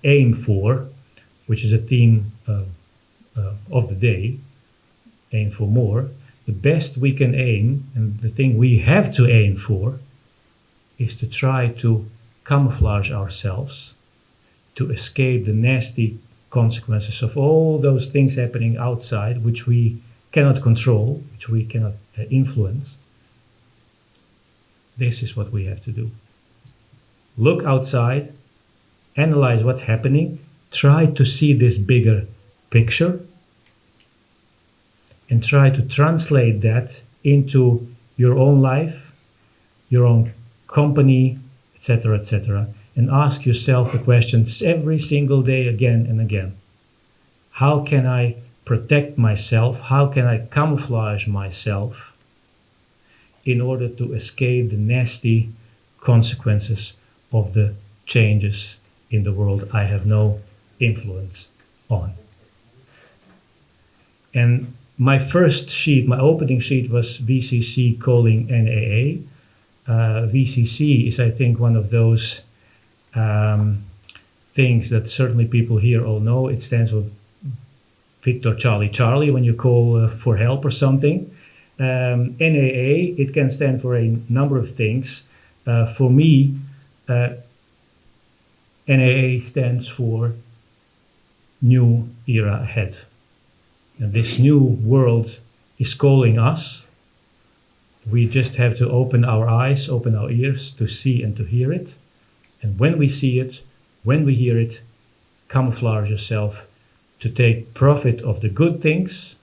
aim for, which is a theme of the day, aim for more, the best we can aim, and the thing we have to aim for, is to try to camouflage ourselves, to escape the nasty consequences of all those things happening outside, which we cannot control, which we cannot influence. This is what we have to do. Look outside, analyze what's happening, try to see this bigger picture, and try to translate that into your own life, your own company, etc., and ask yourself the questions every single day again and again. How can I protect myself? How can I camouflage myself in order to escape the nasty consequences of the changes in the world I have no influence on? And my first sheet, my opening sheet, was VCC calling NAA. VCC is, I think, one of those things that certainly people here all know. It stands for Victor Charlie Charlie when you call for help or something. NAA, it can stand for a number of things. For me, NAA stands for New Era Ahead. And this new world is calling us. We just have to open our eyes, open our ears to see and to hear it. And when we see it, when we hear it, camouflage yourself to take profit of the good things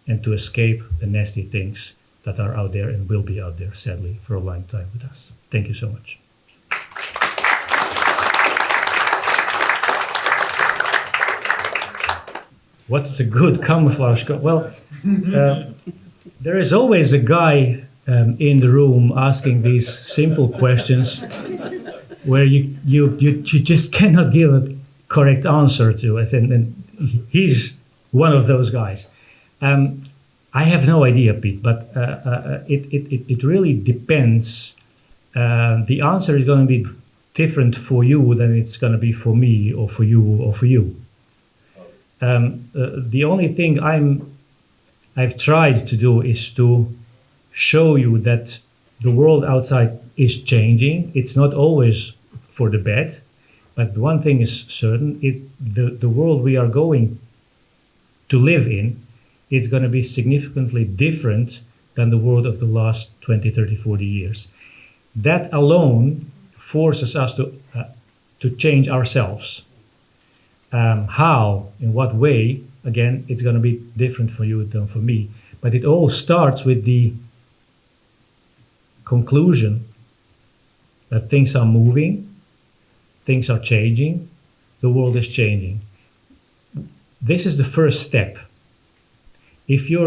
and to escape the nasty things that are out there and will be out there, sadly, for a long time with us. Thank you so much. What's the good camouflage? Well, there is always a guy in the room asking these simple questions where you just cannot give a correct answer to it, and he's one of those guys. I have no idea, Pete, but it really depends. The answer is going to be different for you than it's going to be for me or for you or for you. The only thing I've tried to do is to show you that the world outside is changing. It's not always for the bad, but one thing is certain: the world we are going to live in, it's going to be significantly different than the world of the last 20, 30, 40 years. That alone forces us to change ourselves. How, in what way, again, it's going to be different for you than for me. But it all starts with the conclusion that things are moving, things are changing, the world is changing. This is the first step. If you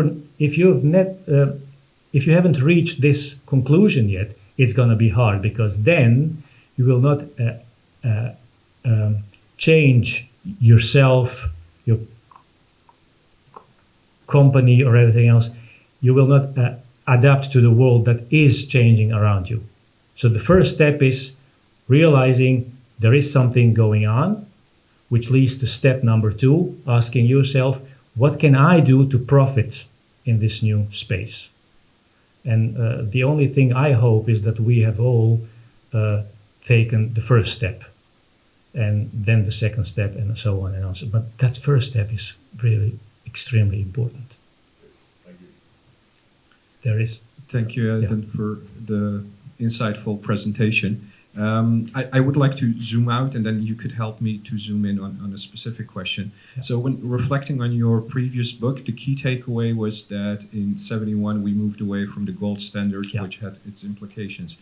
haven't reached this conclusion yet, it's going to be hard, because then you will not change yourself, your company, or everything else. You will not adapt to the world that is changing around you. So the first step is realizing there is something going on, which leads to step number 2, asking yourself, what can I do to profit in this new space? And the only thing I hope is that we have all taken the first step, and then the second step, and so on and on. But that first step is really extremely important. Thank you. There is. Thank you, Edin, for the insightful presentation. I would like to zoom out, and then you could help me to zoom in on a specific question. Yeah. So when reflecting on your previous book, the key takeaway was that in 71 we moved away from the gold standard, which had its implications.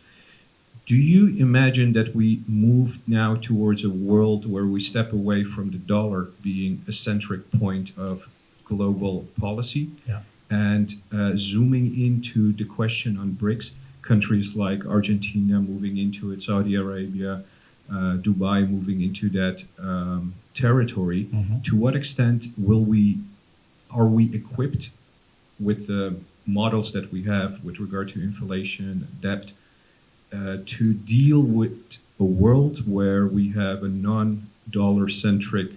Do you imagine that we move now towards a world where we step away from the dollar being a centric point of global policy, and zooming into the question on BRICS, countries like Argentina moving into it, Saudi Arabia, Dubai moving into that territory? To what extent are we equipped with the models that we have with regard to inflation, debt, to deal with a world where we have a non-dollar centric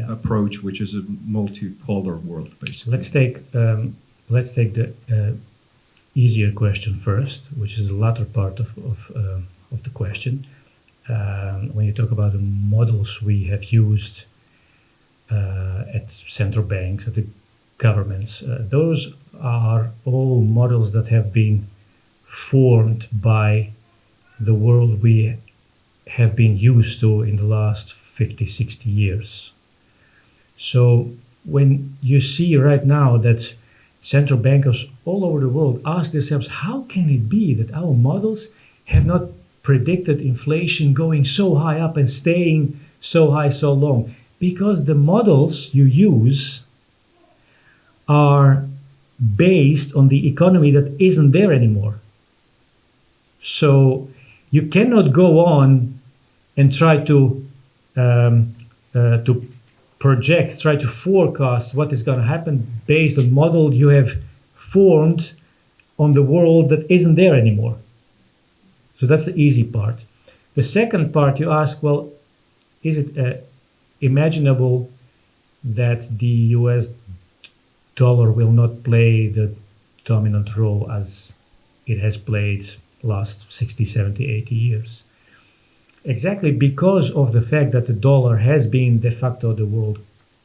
approach, which is a multipolar world, basically? Let's take the easier question first, which is the latter part of the question. When you talk about the models we have used at central banks, at the governments, those are all models that have been formed by the world we have been used to in the last 50, 60 years. So when you see right now that central bankers all over the world ask themselves, how can it be that our models have not predicted inflation going so high up and staying so high so long? Because the models you use are based on the economy that isn't there anymore. So you cannot go on and try to project, try to forecast what is going to happen based on model you have formed on the world that isn't there anymore. So that's the easy part. The second part, you ask, well, is it imaginable that the US dollar will not play the dominant role as it has played last 60, 70, 80 years? Exactly because of the fact that the dollar has been de facto the world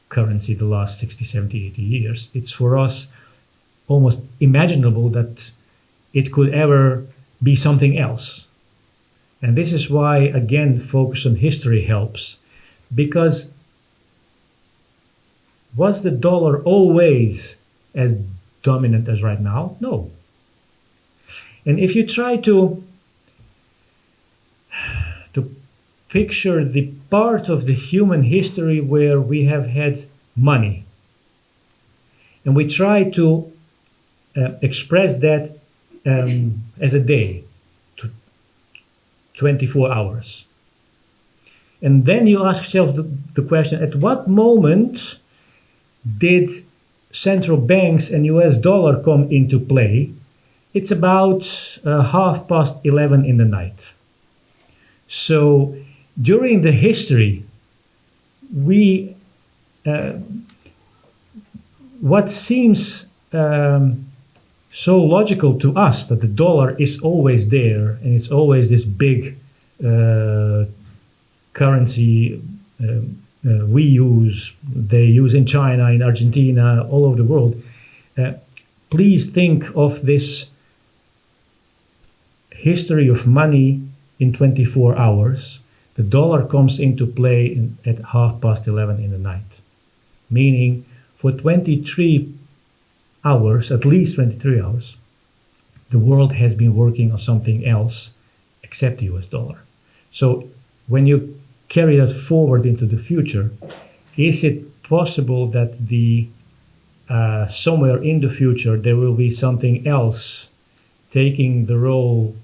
currency the last 60, 70, 80 years, it's for us almost imaginable that it could ever be something else. And this is why, again, focus on history helps. Because was the dollar always as dominant as right now? No. And if you try to picture the part of the human history where we have had money, and we try to express that as a day, 24 hours. And then you ask yourself the question, at what moment did central banks and US dollar come into play? It's about 11:30 in the night. So during the history, what seems so logical to us, that the dollar is always there and it's always this big currency we use, they use in China, in Argentina, all over the world. Please think of this history of money in 24 hours. The dollar comes into play at 11:30 in the night, meaning for 23 hours, at least 23 hours, the world has been working on something else except the US dollar. So when you carry that forward into the future, is it possible that somewhere in the future there will be something else taking the role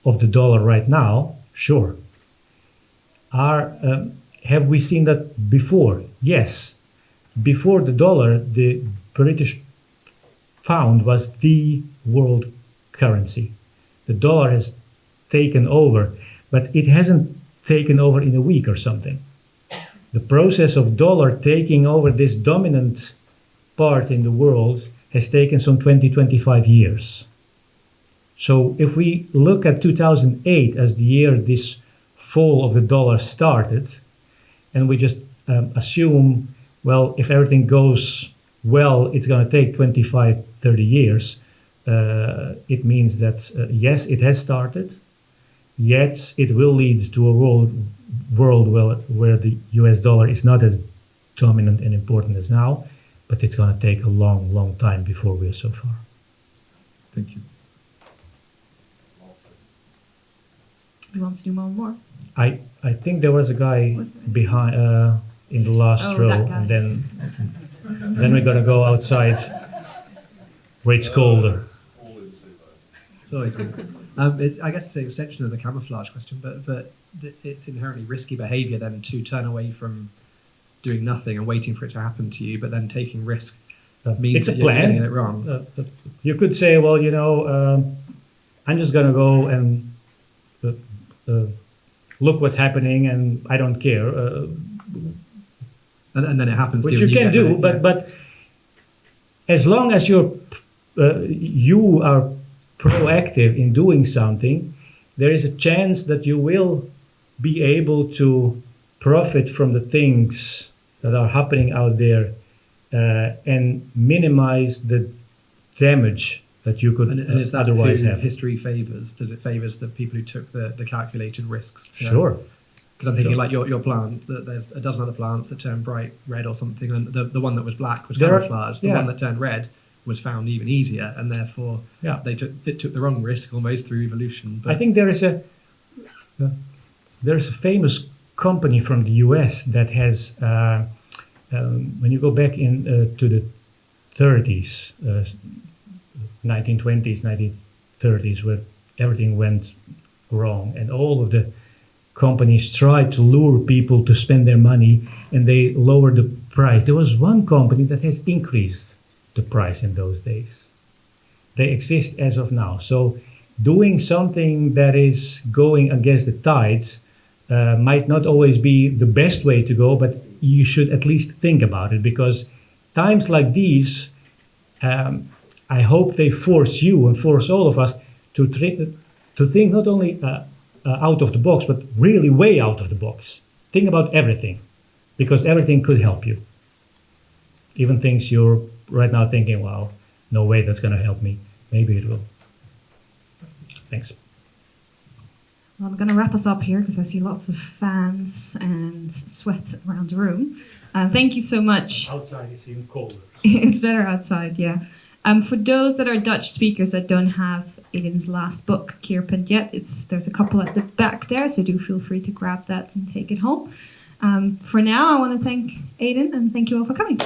of the dollar right now? Sure. Have we seen that before? Yes. Before the dollar, the British pound was the world currency. The dollar has taken over, but it hasn't taken over in a week or something. The process of dollar taking over this dominant part in the world has taken some 20, 25 years. So if we look at 2008 as the year this fall of the dollar started, and we just assume, well, if everything goes well, it's going to take 25, 30 years, it means that, yes, it has started. Yes, it will lead to a world where the US dollar is not as dominant and important as now, but it's going to take a long, long time before we're so far. Thank you. You want to do one more? I think there was a guy behind in the last row, and then we're going to go outside where it's colder. Sorry. I guess it's an extension of the camouflage question, but it's inherently risky behaviour then to turn away from doing nothing and waiting for it to happen to you, but then taking risk means it's that a plan. You're getting it wrong. You could say, well, I'm just going to go and look what's happening, and I don't care. And then it happens which to you. You can do, but as long as you are proactive in doing something, there is a chance that you will be able to profit from the things that are happening out there and minimize the damage that you could and is that otherwise who have. history favours? Does it favours the people who took the calculated risks? Sure. Because I'm thinking like your plant, that there's a dozen other plants that turn bright red or something, and the one that was black was camouflaged. The one that turned red was found even easier, and therefore it took the wrong risk almost through evolution. But I think there is a famous company from the US that has, when you go back to the 30s, 1920s, 1930s, where everything went wrong, and all of the companies tried to lure people to spend their money, and they lowered the price. There was one company that has increased the price in those days. They exist as of now. So doing something that is going against the tide might not always be the best way to go, but you should at least think about it, because times like these, I hope they force you and force all of us to think not only out of the box, but really way out of the box. Think about everything, because everything could help you. Even things you're right now thinking, wow, no way that's going to help me. Maybe it will. Thanks. Well, I'm going to wrap us up here because I see lots of fans and sweat around the room. Thank you so much. Outside it's even colder. It's better outside, yeah. For those that are Dutch speakers that don't have Edin's last book, Keerpunt, yet, there's a couple at the back there, so do feel free to grab that and take it home. For now, I want to thank Edin and thank you all for coming.